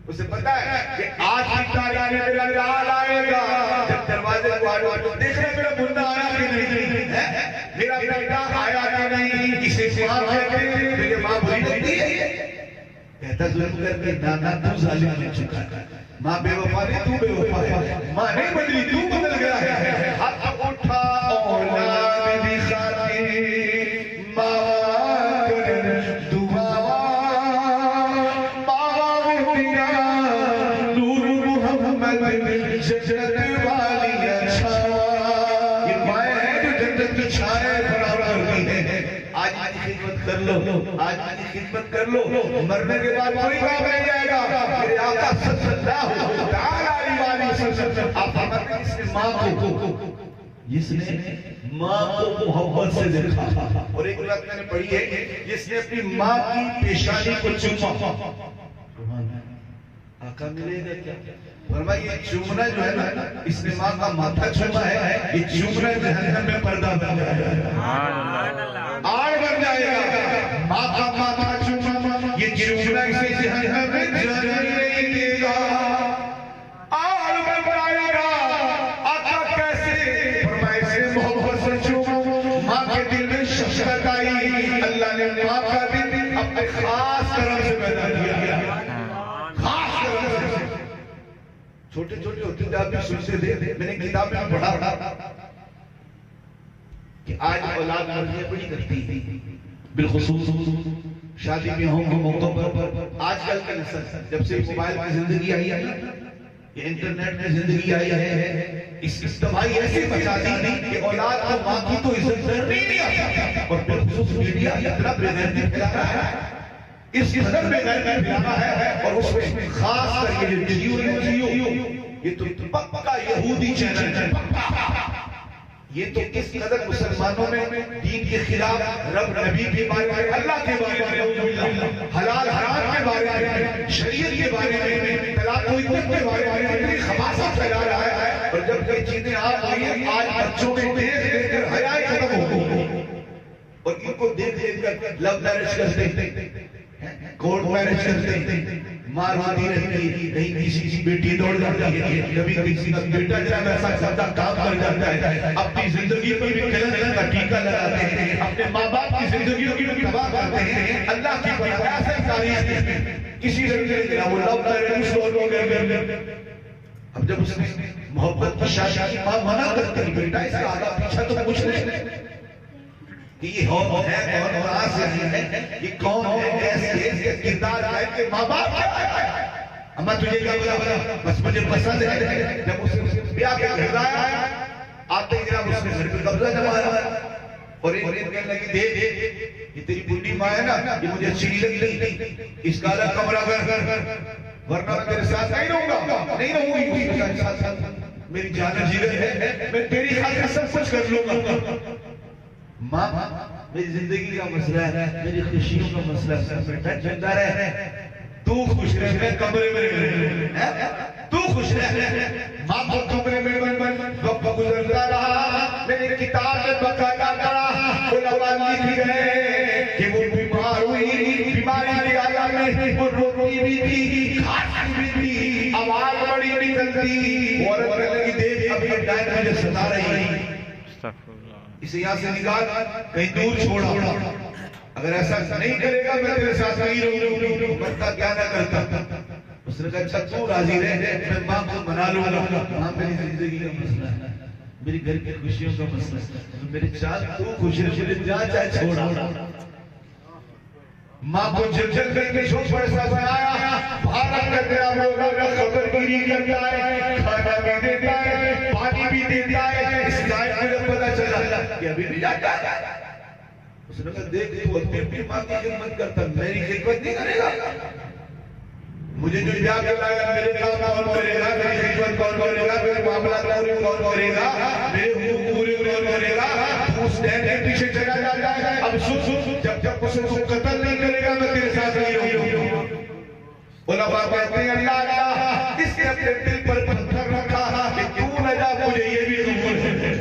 اسے پتا ہے کہ آج کی تاریخ میں میرا لال آئے گا. جب دروازے کو آئے دیکھ رہے میرا بندہ آیا کہ نہیں, میرا بیٹا آیا کہ نہیں. اسے ماں کہتے ہیں میرے ماں بری لگتی ہے. کہتا ظلم کر کے دادا تو ظالم بن چکا ہے. ماں بے وفا نہیں تو بے وفا ہے. ماں نہیں بدلی تو بدل گیا ہے. ہاتھ اٹھا اولاد دی خاطر ماں کر دعا, ماں تیرا نور محمد جنت والی اچھا. یہ مائیں ہیں جو جنت کی چھائے برابر کرتی ہیں. آج خدمت کر لو، آج کی خدمت کر لو، مرنے کے بعد کوئی کام نہیں جائے گا. میرے آقا صلی اللہ تعالی علیہ وسلم آپ فرماتے ہیں اس نے ماں کو محبت سے دیکھا. اور ایک بات میں نے پڑھی ہے جس نے اپنی ماں کی پیشانی کو چوما. آقا ملے گا کیا؟ فرمایا یہ چومنا جو ہے نا، اس نے ماں کا ماتھا چوما ہے، یہ چومنا جہنم میں پردہ بن جائے گا، آڑ بن جائے گا. ماں کا ماتھا چوما، یہ چومنا اسے جہنم میں جانے نہیں دے گا، آڑ بن جائے گا. آقا کیسے؟ فرمایا اس نے محبت سے چوما، ماں کے دل میں شفقت آئی. اللہ نے ماں کا دل اپنے خاص کرم سے پیدا کیا. چھوٹے چھوٹے ہوتے تھے آپ بھی سنتے تھے. میں نے کتاب میں پڑھا کہ آج اولاد مرضیاں بڑی کرتی تھی، بالخصوص شادی بیاہوں کے موقع پر. آج کل کی نسل جب سے موبائل کی زندگی آئی ہے، یہ انٹرنیٹ میں زندگی آئی ہے، اس تباہی ایسی مچا دی کہ اولاد کو ماں کی تو عزت نہیں آتی. اور بالخصوص میڈیا اتنا بےغیرتی پھیلا رہا ہے، اس قدر میں غیر پھیلا ہے. اور اس میں خاص کر یہ جیو یہ تو پکا یہودی چینل ہے. یہ تو کس قدر مسلمانوں میں دین کے خلاف، رب نبی کے بارے میں، اللہ کے بارے میں، حلال حرام کے بارے میں، شریعت کے بارے میں، طلاق و عدت کے بارے میں اتنی خباثت پھیلا رہا ہے. اور جب یہ چیزیں آپ ہوئی ہیں، آج بچوں میں دیکھ کر حیا ختم ہو گئی. اور ان کو دیکھ کر لو میرج کرتے، کورٹ میرج کرتے، ماں روتی رہتی ہے، کہیں کسی کی بیٹی دوڑ جاتی ہے، کبھی کسی کا بیٹا جب ایسا سدا کام کر جاتا ہے، اپنی زندگی پر بھی کلن کا ٹیکہ لگاتے ہیں، اپنے ماں باپ کی زندگیوں کی بھی تباہ کرتے ہیں. اللہ کی بڑا ایسا تاریخ ہے کسی رنگے گرا وہ لو میرج ہو گئے. اب جب اس نے محبت کی شادی کی ماں منع کرتی، بیٹا اس کا آگا پیچھا تو کچھ نہیں کہ یہ ہے کون، کہاں سے ہے، یہ کون ہے، کیسے ہے، اس کا کردار ہے کہ ماں باپ کیا ہے. اما تجھے کیا بولا؟ بس مجھے پسند ہے. جب اس نے بیاہ کے گھر لایا، آتے ہی جناب اس نے گھر پہ قبضہ جمایا اور ایک کہنے لگی دیکھ یہ تیری بڈھی ماں ہے نا، یہ مجھے اچھی نہیں لگتی، اس کا الگ کمرہ کر، ورنہ میں تیرے ساتھ نہیں رہوں گا، نہیں رہوں گی. اس کے ساتھ میری جان جگر ہے، میں تیری خاطر سب کچھ کر لوں گا. ماں میری زندگی کا مسئلہ ہے، میری خوشیوں کا مسئلہ ہے، بیٹا چلتا رہے، تو خوش رہے، میں کمرے میں رہے، تو خوش رہے. ماں کو کمرے میں وقت گزرتا رہا. میں نے کتاب میں بقایا کرا، علماء لکھ گئے کہ وہ بیمار ہوئی، بیماری کے عالم میں وہ روتی بھی تھی، کھاتی بھی تھی، آواز بڑی نکلتی. عورت کہنے لگی دیکھ اب یہ ڈائن مجھے ستا رہی ہے، اسے یہاں سے نکال، کہیں دور چھوڑا. اگر ایسا نہیں کرے گا میں تیرے ساتھ نہیں رہوں گا. بڑھتا کیا نہ کرتا. اس نے کہا اچھا تو راضی رہے، میں ماں کو منا لوں گا. ہاں میری زندگی کا مسئلہ ہے، میری گھر کی خوشیوں کا مسئلہ ہے، میرے چاند تو خوش ہے، مجھے جہاں چاہے چھوڑا. ماں کو جل جل کر کے چھوڑ ایسا بنایا، بھارت کا تیرا ہوگا، خبر گیری کرتا ہے، کھانا بھی دیتا ہے، پانی بھی دیتا ہے. اس لائف میں جب پتا چلا کہ ابھی بھی جاتا ہے، اس نے کہا دیکھ تو اپنی ماں کی خدمت کرتا، میری خدمت نہیں کرے گا. مجھے جو بیاہ کے لایا میرے کام کون کرے گا، میری خدمت کون کرے گا، میرے معاملات کون کرے گا، میرے حقوق پورے کون کرے گا. اس ڈین کے پیچھے چلا جاتا ہے. اب سن جب اسے تو قتل نہیں کرے گا میں تیرے ساتھ نہیں رہوں گا. علماء کہتے ہیں اللہ اللہ اس نے اپنے دل پر پتھر رکھا کہ کیوں نہ جا، مجھے یہ بھی قبول ہے.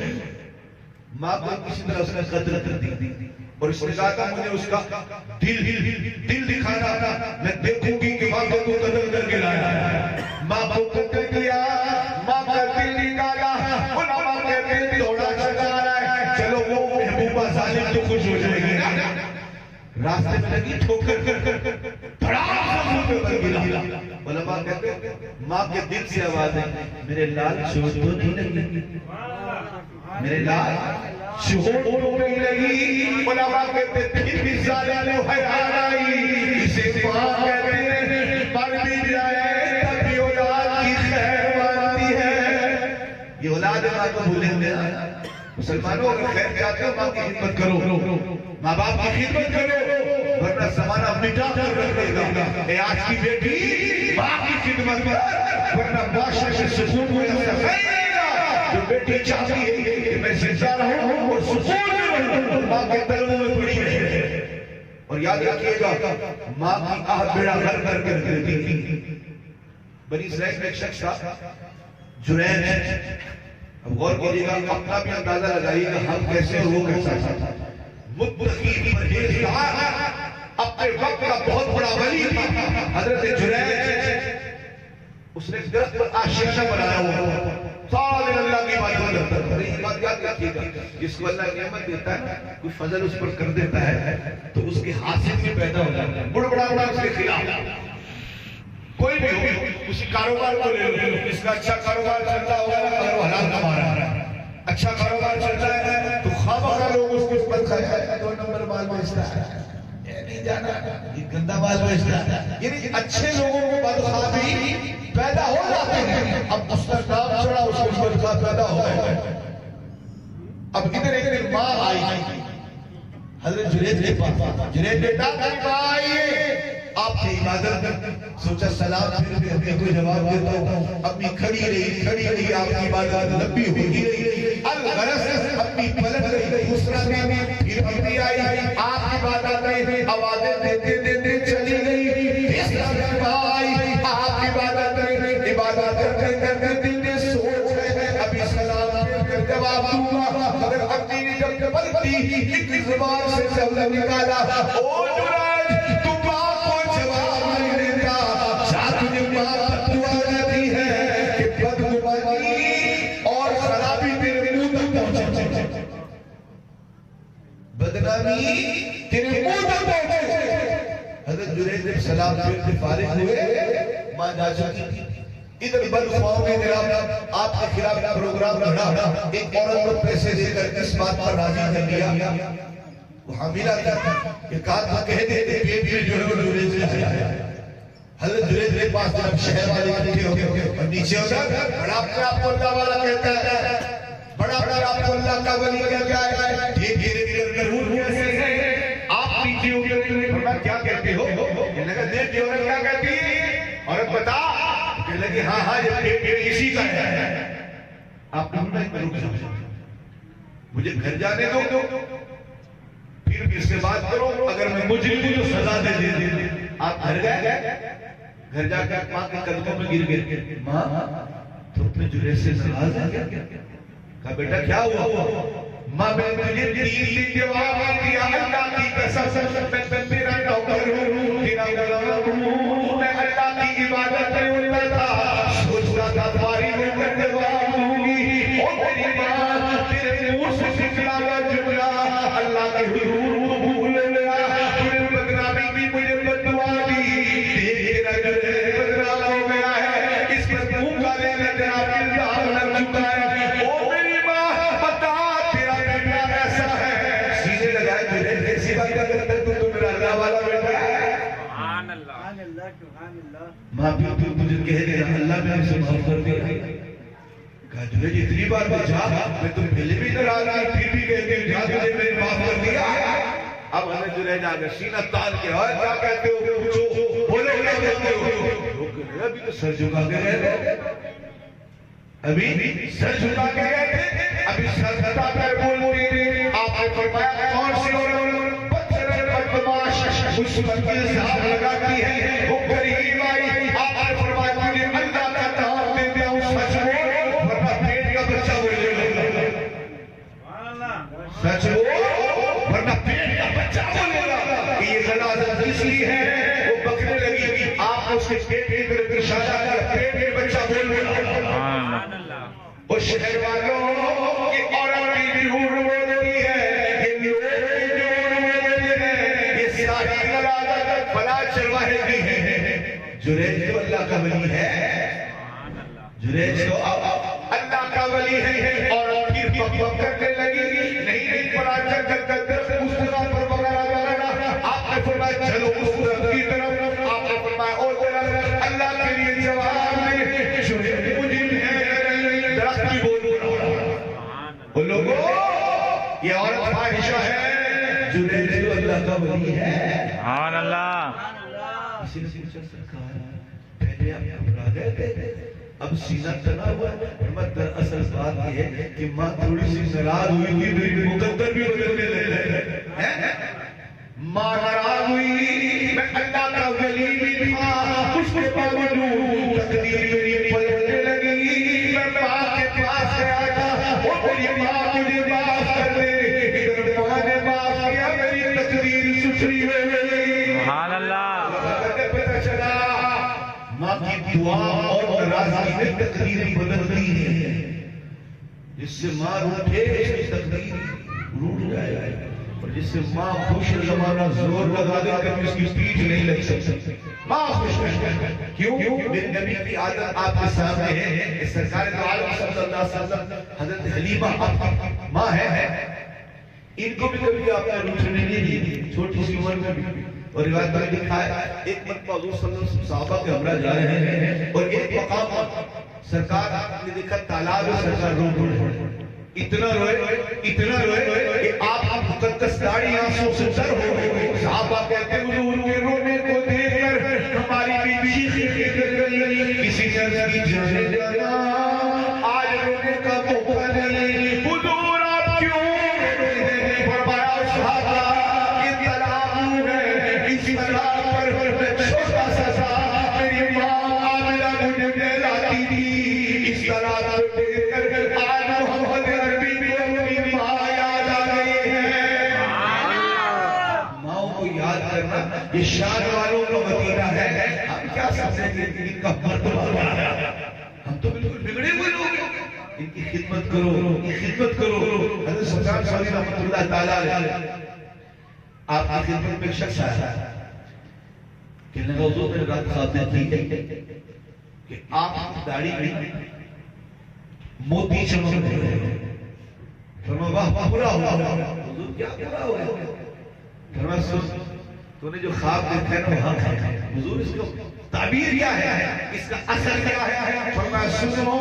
ماں کو کسی طرح اس نے قتل کر دی اور اس نے کہا تھا مجھے اس کا دل دکھانا تھا، میں دیکھوں گی کہ ماں کو قتل کر کے لایا. ماں کو قتل کیا، ماں کا دل نکالا. علماء کہتے ہیں دوڑا چلا رہا ہے، چلو وہ محبوبہ ظالم تو خوش ہو جائے گی نا. راستے میں لگی ٹھوکر دھڑام سے پر گرا. علماء کہتے ہیں ماں کے دل سے آواز ہے میرے لال چوٹ تو نہیں لگی، میرے لال چوٹ تو نہیں لگی. علماء کہتے ہیں پھر بھی ظالم نے حیران آئی. اسے ماں کہتے ہیں مر بھی جائے تب بھی اولاد کی خیر مانتی ہے. یہ اولاد ماں کو بھولیں گے مسلمانوں اگر خیر چاہتے ہو ماں کی خدمت کرو، ماں باپ کی خدمت کرو، ورنہ زمانہ مٹا کر رکھ دے گا. اے آج کی بیٹی ماں کی خدمت کر، ورنہ معاشرے سے سکون کو نہیں گا. جو بیٹی چاہتی ہے کہ میں زندہ رہوں اور سکون میں رہوں، ماں کے قدموں میں پڑی رہے. اور یاد رکھیے گا ماں کی آہ بیڑا گھر کر کے رکھتی تھی. بنی اسرائیل میں ایک شخص تھا جریج. اب غور کیجیے گا، اپنا بھی اندازہ لگائیے گا ہم کیسے اور وہ کیسا تھا. متقی پرہیزگار، اپنے وقت کا بہت بڑا ولی تھا حضرت جریج. اس نے درخت پر آشیانہ بنایا ہوا، سارے اللہ کی بات کرتا تھا. یہ بات یاد رکھیے گا، جس کو اللہ نعمت دیتا ہے کوئی فضل اس پر کر دیتا ہے تو اس کے حاصل میں پیدا ہو جاتا ہے. بڑا اس کے خلاف کوئی بھی ہو، اسی کاروبار کو لے لو. اس کا اچھا کاروبار چلتا ہوگا اگر وہ حلال کما رہا ہے، اچھا کاروبار چلتا ہے تو خواہ لوگ اس کو خدمت کریں. 2 نمبر مال بیچتا ہے، یہ نہیں جانا، یہ گندا مال بیچتا ہے. یعنی اچھے لوگوں کو بدخواہ بھی پیدا ہو جاتے ہیں. اب اس کا نام چڑھا، اس کو بدخواہ پیدا ہو گئے. اب ادھر ایک ماں آئی حضرت جریج کے پاس. جریج بیٹا میری ماں آئی ہے آپ کی عبادت. سوچا سلام پھر اپنے کو جواب دیتا ہوں. اپنی کھڑی رہی آپ کی عبادت لمبی ہوگی رہی. الغرض اپنی پلٹ گئی، دوسرا میں پھر اپنی آئی آپ کی عبادت میں آوازیں دیتے چلی گئی. تیسرا میں آئی آپ کی عبادت میں عبادت کرتے دل میں سوچ ہے ابھی سلام پھر جواب دوں گا. مگر اپنی جب بلتی ایک زبان سے لفظ نکالا، او جریج تو ماں کو جواب نہیں دیتا، جا تجھے ماں دعا دیتی ہے کہ بدگمانی اور خرابی تیرے منہ تک پہنچے، بدنامی تیرے منہ تک پہنچے. حضرت جریج نے سلام پھر سے فارغ ہوئے، ماں جا چکی تھی. ادھر بدخواہوں نے جناب آپ کے خلاف پروگرام گھڑا. ایک عورت کو پیسے دے کر اس بات پر راضی کر لیا. وہ حاملہ تھا کہ کہا کہہ دیتے پیٹ میں جو ہے وہ جریج نے آیا. حضرت جریج کے پاس جب شہر والے اکٹھے ہو گئے اور نیچے ہو گئے، بڑا اپنے آپ کو اللہ والا کہتا ہے، بڑا اپنے آپ کو اللہ کا ولی کہتا ہے. دھیرے دھیرے ضرور سے آپ نیچے ہو گئے. فرمایا کیا کہتے ہو؟ یہ لگا دیکھ جو کیا کہتی ہے عورت بتا. کہنے لگی ہاں یہ پیٹ اسی کا ہے. آپ نے رک جاؤ، مجھے گھر جانے دو، پھر بھی اس سے بات کرو. اگر میں مجرم ہوں تو سزا دے دے. آپ گھر گئے، گھر جا کر ماں کے قدموں میں گر گئے. ماں تو اپنے جریج سے ناراض ہے کیا؟ کہا بیٹا کیا ہوا؟ ماں میں تجھے 3 دن جواب دیا، اللہ کی قسم میں تیرا نوکر ہوں، تیرا غلام ہوں. میں اللہ کی عبادت کرتا تھا، سوچتا تھا تمہاری میں جواب دوں گی. اور میری ماں تیرے منہ سے نکلا ہوا جملہ اللہ کے حضور کو بھول گیا. تجھے بدنامی کی مجھے بددعا دی. تیرا جریج بدنام ہو گیا ہے، اس پر منہ کا لینا جناب الزام لگ چکا ہے. او میری ماں بتا تیرا بیٹا ایسا ہے. سینے لگائے جریج ایسی بات کرتا ہے تو میرا اللہ والا بیٹا ہے. سبحان اللہ سبحان اللہ. ماں بھی مجھے کہہ دے رہا اللہ میں اسے معاف کر دیا. کہا جریج اتنی بار بچا، میں تم پہلے بھی ناراض آئی پھر بھی کہتے ہو جا تجھے میں نے معاف کر دیا. اب ہمیں جریج آگے سینہ تان کے اور کیا کہتے ہو پوچھو، بولو کیا کہتے ہو. ابھی تو سر جھکا کے گئے تھے، ابھی سر جھکا کے گئے تھے، ابھی سر جھکا کر بولتے. آپ نے فرمایا کون سی عورت بدشرم بدمعاش دشمن کی الزام لگاتی ہے وہ غریب آئی. آپ نے فرمایا تجھے اللہ کا نام دے دیا ہوں سچ بول ورنہ پیٹ کا بچہ بولے گا. سچ بول ورنہ پیٹ کا بچہ بولے گا. یہ غلط اس لیے ہے وہ بکنے لگی. آپ نے اس کے پیٹ میں اشارہ کر پیٹ میں بچہ بول رہا. وہ شہر والوں کی عورت کی جھوٹ بولتی ہے، یہ یہ ساری غلط فلا چرواہے کی ہے. جریج تو اللہ کا ولی ہے، جریج تو اللہ کا ولی ہے. اور پھر بک کرنے لگی، نہیں پڑا چکر اس طرح پر وغیرہ. آپ نے فرمایا چلو اس طرف کی طرف. آپ نے فرمایا اور طرف. اللہ کے لیے جواب میں جریج مجرم ہے درخت کی بول رہا. وہ لوگوں یہ عورت فاحشہ ہے، جنید جو اللہ کا ولی ہے. سبحان اللہ. اسی نے پوچھا سرکار پہلے آپ گھبرا گئے تھے، اب سینہ تنا ہوا ہے. دراصل بات یہ ہے کہ ماں تھوڑی سی ناراض ہوئی تھی، میری مقدر بھی بدلنے لگے. ماں ناراض ہوئی، میں اللہ کا ولی بھی تھا، اس کے باوجود تقدیر میری پلٹنے لگی. میں ماں کے پاس گیا تھا، وہ میری ماں مجھے معاف کر دے. ادھر ماں نے معاف کیا، میری تقدیر سسری ہو گئی. سبحان اللہ. پتہ چلا ماں کی دعا اور ناراضگی میں تقدیر بدلتی ہے. جس سے ماں روٹھے اس کی تقدیر روٹ جائے، اور جس سے ماں خوش زمانہ زور لگا دے کبھی اس کی پیٹھ نہیں لگ سکتی. ماں خوش ہے. کیوں؟ میرے نبی کی عادت آپ کے سامنے ہے کہ سرکار دو عالم صلی اللہ علیہ وسلم حضرت حلیمہ ماں ہے، ان کو بھی کبھی آپ نے روٹھنے نہیں دی، چھوٹی سی عمر میں بھی. اور روایت میں لکھا ہے ایک مرتبہ حضور صلی اللہ علیہ وسلم صحابہ کے ہمراہ جا رہے ہیں، اور ایک مقام پر سرکار نے دیکھا تالاب میں سرکار رو پڑے. اتنا روئے کہ آپ مقدس داڑھی آنسوں سے تر ہو گئے. صحابہ کہتے ہیں حضور کے رونے کو دیکھ کر ہماری بیوی چیخ گئی. کسی نے عرض کی جانے جانا آج رونے کا موقع نہیں، حضور آپ کیوں رو رہے ہیں؟ فرمایا صحابہ یہ تالاب ہے، اس تالاب پر میں چھوٹا سا تھا، میری ماں عاملہ مجھے نہلاتی تھی. اس تالاب کو دیکھ کر آج محمد عربی کو اپنی ماں یاد آ گئی ہے. ماؤں کو یاد کرنا یہ شان والوں کا وطیرہ ہے. ہم کیا سمجھیں گے ان کا مرتبہ بڑھا ہے؟ ہم تو بالکل بگڑے ہوئے لوگ ہیں. ان کی خدمت کرو، ان کی خدمت کرو. حضرت سفیان ثوری رحمۃ اللہ تعالیٰ علیہ آپ کی خدمت میں ایک شخص آیا کہنے لگا حضور میرے رات خواب میں تھی کہ آپ کی داڑھی میں موتی چمک رہے ہیں. فرمایا واہ واہ برا ہوا. حضور کیا برا ہوا؟ فرمایا سن تو نے جو خواب دیکھا ہے نا وہاں ہے. حضور اس کا تعبیر کیا ہے، اس کا اثر کیا ہے؟ فرمایا سنو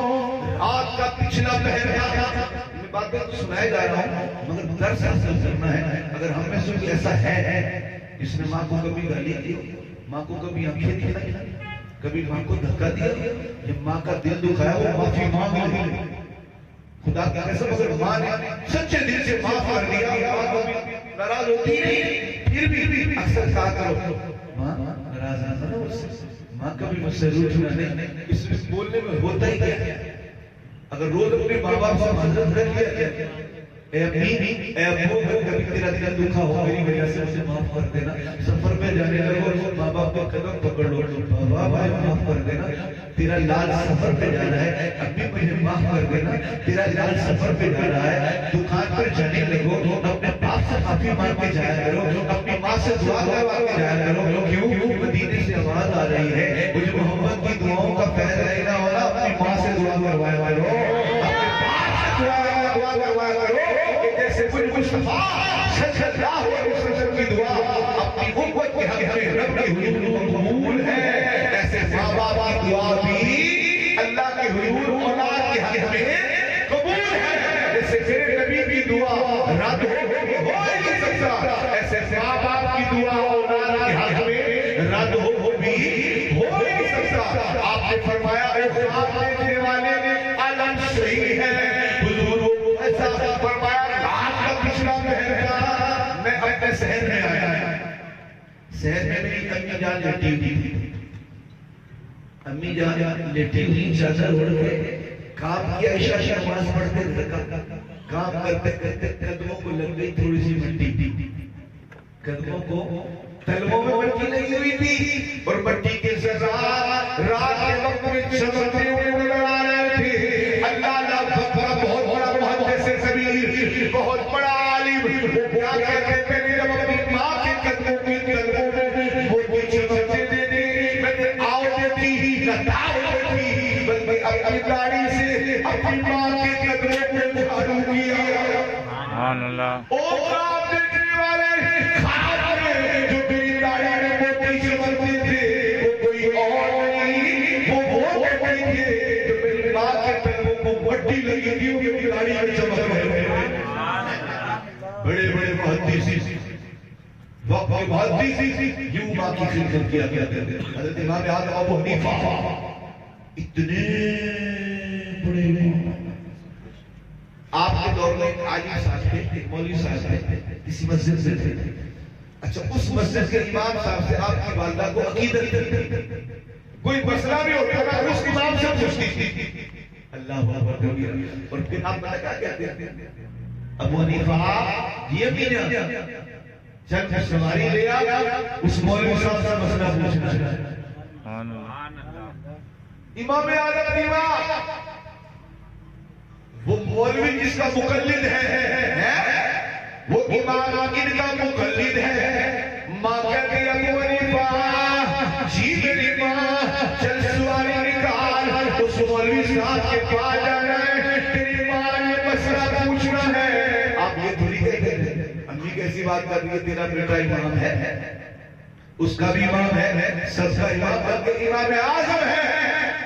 آج کا پچھلا پہر کیا تھا. میں باتیں تو سنائے جا رہا ہوں مگر درس حاصل کرنا ہے. اگر ہم میں سے ایسا ہے جس نے ماں کو کبھی گالی دی، ماں کو کبھی آنکھیں دکھائی، کبھی ماں کو دھکا دیا، جب ماں کا دل دکھایا وہ معافی مانگ لی. خدا کی قسم اگر ماں نے سچے دل سے معاف کر دیا، ماں کبھی ناراض ہوتی نہیں. پھر بھی اکثر کہا کرو ماں ناراض نہ ہو مجھ سے، ماں کبھی مجھ سے روٹھنا نہیں. اس بولنے میں ہوتا ہی کیا؟ اگر روز اپنے ماں باپ سے معذرت کر لیا، اے امی اے ابو کبھی تیرا دل دکھا ہو میری وجہ سے مجھے معاف کر دینا. سفر پہ جانے لگو ماں باپ کا قدم پکڑ لو، بابا بھائی معاف کر دینا، تیرا لال سفر پہ جانا ہے. امی مجھے معاف کر دینا، تیرا لال سفر پہ جا رہا ہے. دکان پر جانے لگو اپنے باپ سے معافی مانگ کے جایا کرو، اپنی ماں سے دعا کروا کے جایا کرو. کیوں؟ مدینے سے آواز آ رہی ہے مجھے محمد کی دعاؤں کا فیض لینا ہونا، اپنی ماں سے دعا کروایا کرو، اپنے باپ سے دعا کروایا کرو. جیسے مصطفیٰ صلی اللہ علیہ وسلم کی دعا اپنی امت کے حق میں رب کی حضور قبول ہے، ایسے ماں باپ کی دعا بھی اللہ کے حضور اولاد کے حق میں قبول ہے. جیسے میرے نبی کی دعا رد ہو ہی نہیں سکتا، ایسے ماں باپ کی دعا اولاد کے حق میں رد ہو بھی ہو نہیں سکتا. آپ نے فرمایا اے خواب دیکھنے والے علم صحیح ہے. حضور ایسا فرمایا میں اپنے شہر میں آیا. شہر میں میری امی جان لیٹی ہوئی تھی. امی جان لیٹی ہوئی چادر اوڑھ کے کام کیا، عشاء کی نماز پڑھتے تھے. کام کرتے کرتے قدموں کو لگ گئی تھوڑی سی مٹی. قدموں کو تلووں میں مٹی لگی ہوئی تھی اور مٹی کے ذرات رات کے وقت میں چمکتے ہوئے نظر آ رہے تھے. اللہ بہت بڑا محدث کبیر، بہت بڑا عالم، وہ کیا کہتے تھے جب اپنی ماں کے قدموں کی تلووں میں وہ چمکتے دیتے، میں نے آؤ دیتی نہ داؤ دیتی، بلکہ اپنی داڑھی سے اپنی ماں کے قدموں کو جھاڑو کیا. سبحان اللہ. او خواب دیکھنے والے خواب میں جو میری داڑھی میں موتی چمکتے تھے وہ کوئی اور نہیں، وہ موتی تھے جو میری ماں کے قدموں کو مٹی لگی تھی، وہ میری داڑھی میں چمک رہے تھے. محدث وقت کے محدث یوں ماں کی خدمت کیا کرتے تھے. حضرت امام اعظم ابو حنیفہ اتنے بڑے آپ کے دور میں ایک عالم صاحب تھے, ایک مولوی صاحب تھے, کسی مسجد سے تھے. اچھا اس مسجد کے امام صاحب سے آپ کی والدہ کو عقیدت تھی, کوئی مسئلہ بھی ہوتا تھا اس امام سے پوچھتی تھی. اللہ اکبر. اور پھر آپ پتہ کیا کہتے ہیں, ابو حنیفہ یہ بھی نہیں جب سواری لے آیا اس مولوی صاحب سے مسئلہ پوچھنا. امام اعظم امام وہ مولوی جس کا مقلد ہے وہ امام ان کا مقلد ہے. ماں کہتی ابو حنیفہ جی میری ماں چل سواری نکال, اس مولوی صاحب کے پاس جانا ہے, تیری ماں نے مسئلہ پوچھنا ہے. آپ یہ تھوڑی کہتے ہیں امی کیسی بات کر رہی ہے, تیرا بیٹا امام ہے, اس کا بھی امام ہے, سب کا امام بلکہ امام اعظم ہے,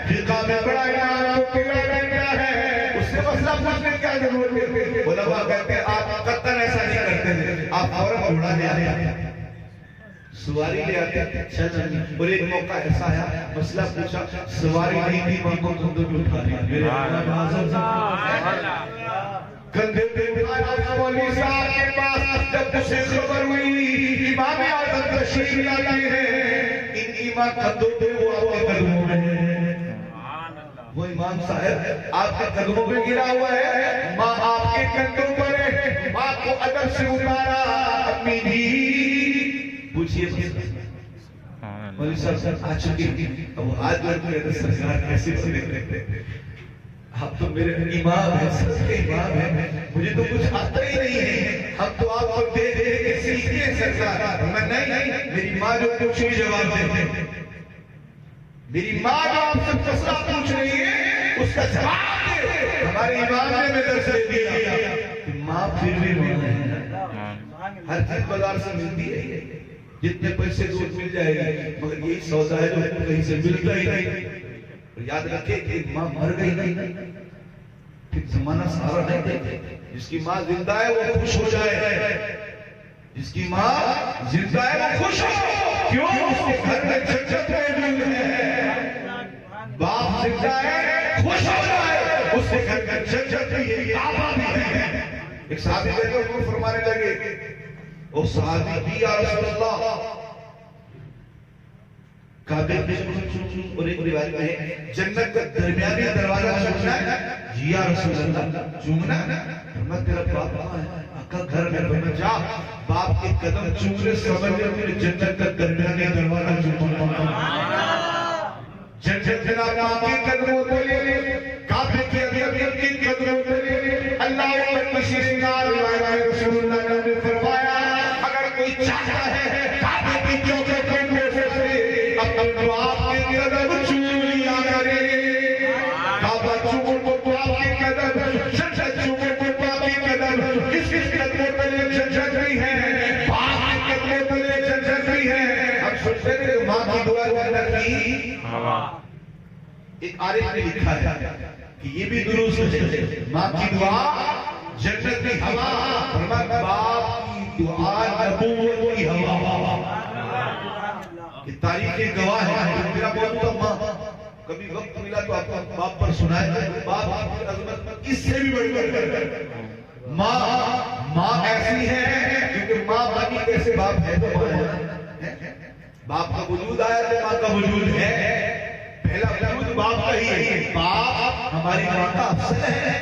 فقہ میں بڑا امام تو تیرا بیٹا ہے, اس سے مسئلہ پوچھنے کی کیا ضرورت ہے. علماء کہتے ہیں آپ قطعاً ایسا نہیں کرتے تھے, آپ فوراً گھوڑا لے آتے, سواری لے آتے. اور ایک موقع ایسا آیا مسئلہ پوچھا, سواری نہیں تھی, ماں کو کندھے پہ اٹھا لیا, کندھے پہ اٹھایا مولوی صاحب کے پاس. جب اسے خبر ہوئی امام اعظم تشریف لاتے ہیں, ان امام کندھوں پہ وہ آپ کے قدموں میں ہے, وہ امام صاحب آپ کے قدموں پہ گرا ہوا ہے, ماں آپ کے کندھوں پر ہے, ماں کو ادب سے اتارا. امی بھی پوچھئے مولوی صاحب آ چکے, اب ہاتھ جوڑتے ہیں سرکار کیسے بنے, آپ تو میرے امام ہیں, سب کے امام ہیں, مجھے تو کچھ آتا ہی نہیں ہے, ہم تو آپ کو دے دے کے سیکھیں سرکار. میں نہیں, میری ماں جو کچھ بھی جواب دیتے, میری ماں جو آپ سے مسئلہ پوچھ رہی ہے اس کا جواب دے. ہمارے امام نے میں درس دے دیا, ماں پھر بھی رونا ہے. ہر چیز بازار سے ملتی ہے, جتنے پیسے دودھ مل جائے گا, مگر یہی سودا ہے جو کہیں سے ملتا ہی نہیں. یاد رکھے کہ ماں مر گئی نہیں, پھر زمانہ سارا نہیں دے. جس کی ماں زندہ ہے وہ خوش ہو جائے, جس کی ماں زندہ ہے وہ خوش ہو, کیوں اس کے گھر میں جنت موجود ہے. باپ زندہ ہے خوش ہو جائے, اس کے گھر میں جنت بھی ہے, کعبہ بھی ہے. ایک صحابی بیٹھے وہ فرمانے لگے, وہ صحابی بھی یا رسول اللہ کعبے میں اور ایک روایت میں ہے جنت کا درمیانی دروازہ چومنا ہے, جی یا رسول اللہ چومنا ہے. فرمایا تیرا باپ کہاں ہے, آقا گھر میں. فرمایا جا باپ کے قدم چومنے سے سمجھ لے تیرے جنت کا درمیانی دروازہ چومنا. جنت جناب باپ کے قدموں پہ لے, کعبے کے اندر کے قدموں پہ لے. اللہ اکبر تشریف لائے رسول اللہ نے فرمایا اگر کوئی چاہتا ہے کعبے کی چوکھٹ اپنے آپ کے قدم چوم لیا کرے, کعبہ چوم کو آپ کے قدم, جنت چوم کو آپ کے قدم. کس کس قدموں پہ لے جنت بھی ہے, باپ کے قدموں پہ لے جنت بھی ہے. اب سنتے ہیں ماں کی دعا جنت کی. ایک عارف نے لکھا ہے کہ یہ بھی درست ہے, ماں کی دعا جنت کی ہوا, فرمایا باپ کی دعا نبوت کی ہوا. تاریخ گواہ ہے. میرا بہت تو ماں کبھی وقت ملا تو آپ کو باپ پر سنائے گا, باپ کی عظمت اس سے بھی بڑھ کر ماں ایسی ہے کیونکہ ماں بنی کیسے باپ ہے تو ماں ہے. باپ کا وجود آیا تو ماں کا وجود ہے, پہلا وجود باپ کا ہی ہے. باپ ہماری ماں کا افسر ہے,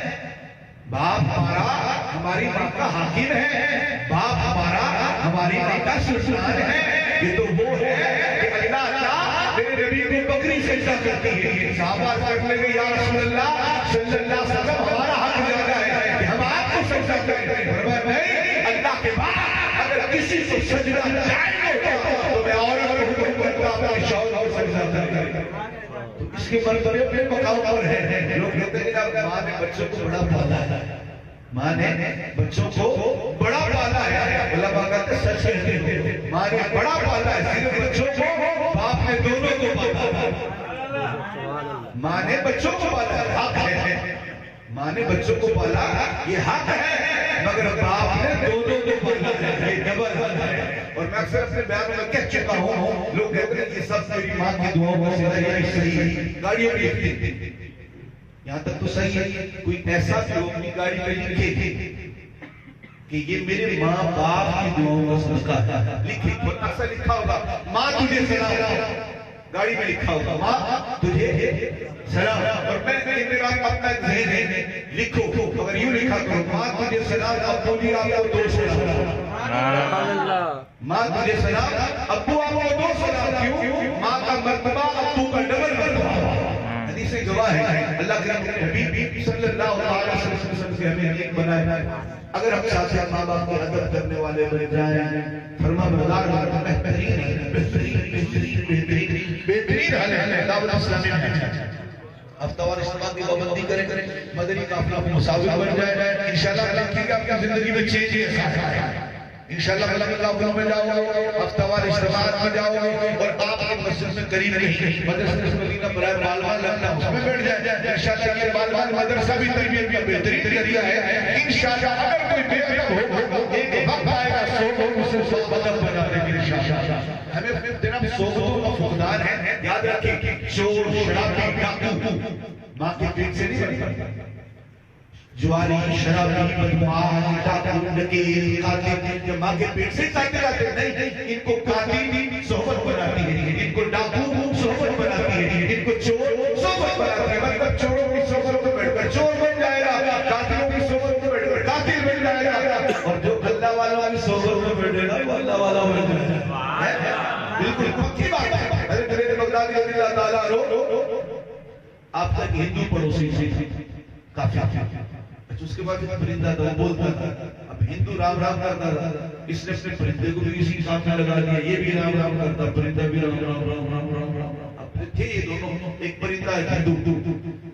باپ ہمارا ہماری ماں کا حاکم ہے, باپ ہمارا ہماری ماں کا سلطان ہے. یہ تو وہ ہے کہ اللہ تعالیٰ میرے نبی کو بکری سجدہ کرتی ہے. صحابہ کرنے لگے یا رسول اللہ صلی اللہ علیہ وسلم ہمارا حق زیادہ ہے کہ ہم آپ کو سجدہ کریں. فرمایا نہیں, اللہ کے بعد اگر کسی کو سجدہ جائز ہوتا تو میں عورت کو حکم کرتا اپنے شوہر کو سجدہ کریں. تو اس کے مرتبے پہ مقام پر ہے. لوگ کہتے ہیں کہ ماں نے بچوں کو بڑا پالا ہے, ماں نے بچوں کو بڑا پالا ہے. علماء کہتے ہیں سچ کہتے ہو, ماں نے بڑا پالا ہے, صرف بچوں کو, باپ نے دونوں کو پالا. ماں نے بچوں کو پالا, حق ہے, ماں نے بچوں کو پالا یہ حق ہے, مگر باپ نے دونوں کو پالا ہے. میں اکثر اپنے بیانوں میں کہہ چکا ہوں، لوگ کہتے ہیں یہ سب میری ماں کی دعاؤں میں سے ہے، یہ صحیح ہے، گاڑیوں میں لکھتے ہیں، یہاں تک تو صحیح ہے، کوئی ایسا بھی ہو اپنی گاڑی میں لکھے کہ یہ میرے ماں باپ کی دعاؤں کا صدقہ ہے، لکھے، اور اکثر لکھا ہوگا ماں تجھے سلام، گاڑی میں لکھا ہوگا ماں تجھے سلام، اور میں میرا اپنا ذہن ہے، لکھو اگر یوں لکھا کرو ماں تجھے سلام، ابو جی آپ کو دو سلام، ماں تجھے سلام، ابو آپ کو دو سلام، کیوں؟ ماں کا مرتبہ ابو کا ڈبل مرتبہ، حدیث گواہ ہے، اللہ کے حبیب صلی اللہ علیہ وسلم سے ہمیں ایک بنایا، اگر ہم ساتھ ماں باپ کی ادب کرنے والے بن جائیں، فرما بردار بہترین حال ہے، دعوت اسلامی میں ہفتہ وار اجتماع کی پابندی کریں، مدنی قافلہ مسافر بن جائے، انشاءاللہ اللہ کی آپ کی زندگی میں چینج ہے، انشاءاللہ مدنی قافلوں میں جاؤ گے، ہفتہ وار اجتماعات میں جاؤ گے، اور آپ کے مسجد میں قریب نہیں، مدرسہ مدینہ برائے بالوان لگنا اس میں بیٹھ جائے، انشاءاللہ یہ بالوان مدرسہ بھی تربیت کا بہترین ذریعہ ہے، انشاءاللہ اگر کوئی بے ادب ہو ایک وقت آئے گا اسے سو ادب بنا دیں گے انشاءاللہ، ہمیں اپنے جناب صحبتوں کا فقدان ہے، یاد رکھیں چور شرابی ڈاکو ماں کے پیٹ سے نہیں بنتا، جواری شرابی بدمعاش ڈاکو ڈکیت قاتل یہ ماں کے پیٹ سے چاہتے جاتے نہیں، ان کو قاتل صحبت بناتی ہے، ان کو ڈاکو صحبت بناتی ہے، ان کو چور صحبت بناتی ہے، مطلب چوروں کی صحبت میں بیٹھ کر چور بن جائے گا، قاتلوں کی صحبت میں بیٹھ کر قاتل بن جائے گا، اور جو اللہ والوں کی صحبت میں بیٹھے گا وہ اللہ والا بن جائے گا، بالکل پکی بات ہے۔ حضرت جنید بغدادی رضی اللہ تعالیٰ عنہ آپ تک ہندو پڑوسی سے کافی اس کے بعد پرندہ تھا وہ بولتا تھا، اب ہندو رام رام کرتا تھا، اس نے اپنے پرندے کو بھی اسی ساتھ میں لگا دیا، یہ بھی رام رام کرتا، پرندہ بھی رام رام رام رام رام رام، اب تھے یہ دونوں، ایک پرندہ ہے ہندو،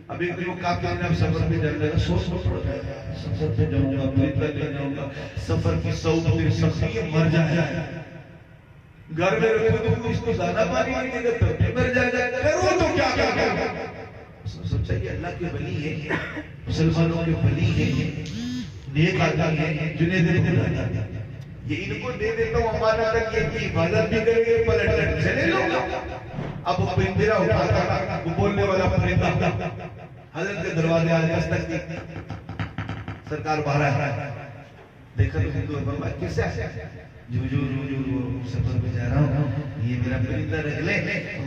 اب ایک دن وہ کافی دن اب سفر پہ جانے لگا، سوچنا پڑ گیا سفر پہ جاؤں گا، پرندہ لے جاؤں گا، سفر کی صعوبتیں سختی مر جائے، گھر میں رکھو تو اس کو زیادہ پانی نہیں دے گا، مر جائے، کرو تو کیا کرو، سوچا یہ اللہ کے ولی ہے، مسلمانوں کے ولی ہے، نیک آدمی ہے، جنید بغدادی یہ ان کو دے دیتا ہوں ہمارا تک یہ کی حفاظت بھی کریں گے، پلٹ کر چلے لوگ، اب وہ پرندہ اٹھاتا وہ بولنے والا پرندہ حضرت کے دروازے آج دستک دی، سرکار باہر ہے، دیکھا تو ہندو فرمایا کس سے جو سفر میں جا رہا ہوں یہ میرا پرندہ رکھ لے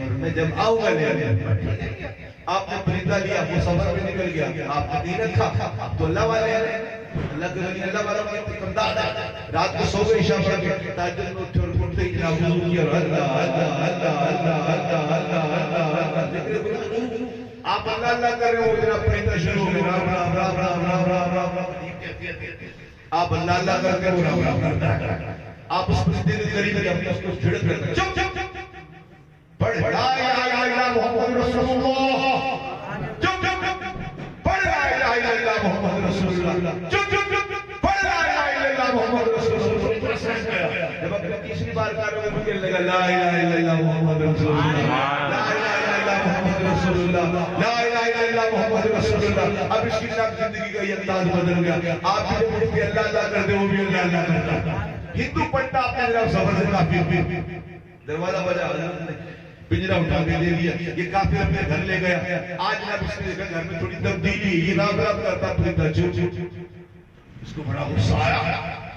اور میں جب آؤں گا لے، آپ نے پرندہ لیا وہ سفر میں نکل گیا، آپ نے نہیں رکھا، اب تو اللہ والے ہیں، اللہ کے ولی اللہ والا کے کردار ہے، رات کو سو گئے عشاء پڑھ کے تہجد میں اٹھے اور اٹھتے ہی جناب وضو کیا، اللہ اللہ اللہ اللہ اللہ اللہ اللہ، آپ اللہ اللہ کر رہے ہو، جناب پرندہ شروع ہو گیا، رام رام رام رام رام رام رام رام، آپ اللہ اللہ کر کے رام رام کرتا ہے، آپ اس پرندے کے قریب گئے، اپنے اس کو جھڑک رہے ہیں، چپ چپ پڑھ لا الہ الا اللہ محمد رسول اللہ، چپ چپ پڑھ لا الہ الا اللہ محمد رسول اللہ، چپ چپ پڑھ لا الہ الا اللہ محمد رسول اللہ، جب اپنے تیسری بار کہہ رہے ہیں مجھے لگا لا الہ الا اللہ محمد رسول اللہ، لا الہ الا اللہ محمد رسول اللہ، لا الہ الا اللہ محمد رسول اللہ، اب اس کی زندگی کا یہ انداز بدل گیا، آپ جو مجھے اللہ اللہ کرتے وہ بھی اللہ اللہ کرتا، ہندو پڑھتا اپنے جناب سفر سے کافی، دروازہ بجا حضرت نے پنجرہ اٹھا کے دے دیا، یہ کافر اپنے گھر لے گیا، آج جناب اس نے دیکھا گھر میں تھوڑی تبدیلی، یہ رام رام کرتا پرندہ چوچ، اس کو بڑا غصہ آیا،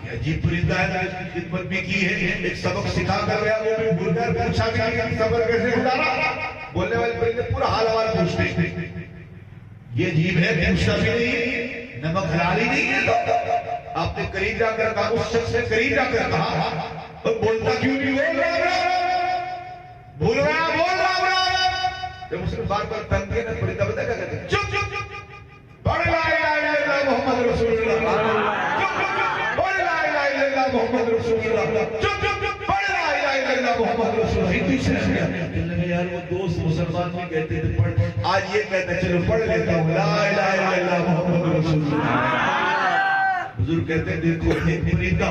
یہ عجیب پرندہ ہے، اس کی خدمت بھی کی ہے، ایک سبق سکھا کر گیا، وہ بھی بھول کر پوچھا بھی کہ سفر کیسے گزارا، بولنے والے پرندے پورا حال حوال پوچھتے، یہ عجیب ہے، پوچھتا بھی نہیں، نمک حلال ہی نہیں ہے تو آپ نے قریب جا کر کہا، اس شخص سے قریب جا کر کہا، اور بولتا کیوں نہیں بول رہا بول رہا جب اس نے بار بار تنگ کیا نا پرندہ بتا کیا کہتے ہیں چپ چپ پڑھ لا الہ الا اللہ محمد رسول اللہ، چپ چپ پڑھ لا الہ الا اللہ محمد رسول اللہ، چپ چپ پڑھ لا الہ الا اللہ محمد رسول اللہ، ہندو سے کہنے لگے یار وہ دوست مسلمان بھی کہتے تھے پڑھ، آج یہ کہتے ہیں چلو پڑھ لیتا ہوں لا الہ الا اللہ محمد رسول اللہ، حضور کہتے ہیں دیکھو ایک پرندہ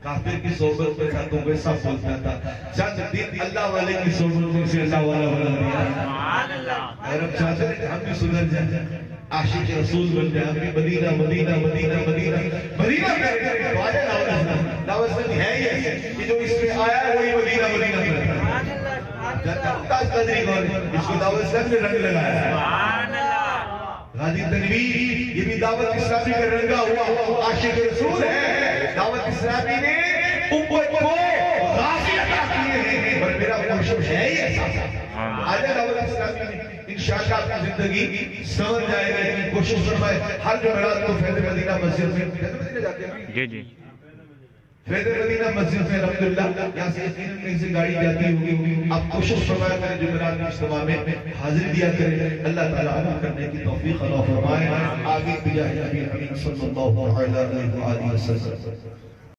کافر کی صحبت میں تھا تو ویسا بولتا تھا، چند دن اللہ والے کی صحبت میں سے اللہ والا بنا دیا، اور اب چاہتے ہیں کہ ہم بھی سدھر جائیں، عاشق رسول بن جائیں، ہم بھی مدینہ مدینہ مدینہ مدینہ مدینہ کریں، تو آجے لاؤ اسلام ہے ہی ایسے، کہ جو اس میں آیا ہے وہی مدینہ مدینہ کرتا ہے. ممتاز قادری کون ہے؟ اس کو دعوت اسلام نے رنگ لگایا ہے. غازی تنویر یہ بھی دعوت اسلامی کا رنگا ہوا عاشق رسول ہے. دعوت اسلامی نے امت کو غازی عطا کیے ہیں اور میرا کوشش ہے ہی ایسا. آجا دعوت اسلامی نے انشاءاللہ آپ کی زندگی سمجھ جائے گی. کوشش فرمائے ہر جمعرات کو فیض مدینہ مسجد میں فیض مدینہ جاتے ہیں. جی جی فیض مدینہ مسجد میں الحمدللہ یہاں سے یقیناً کہیں سے گاڑی جاتی ہوگی. آپ کوشش فرمائے کریں جمعرات کی اجتماع میں حاضری دیا کریں. اللہ تعالیٰ عمل کرنے کی توفیق عطا فرمائے. آمین بجاہ نبی کریم صلی اللہ علیہ وآلہ وسلم.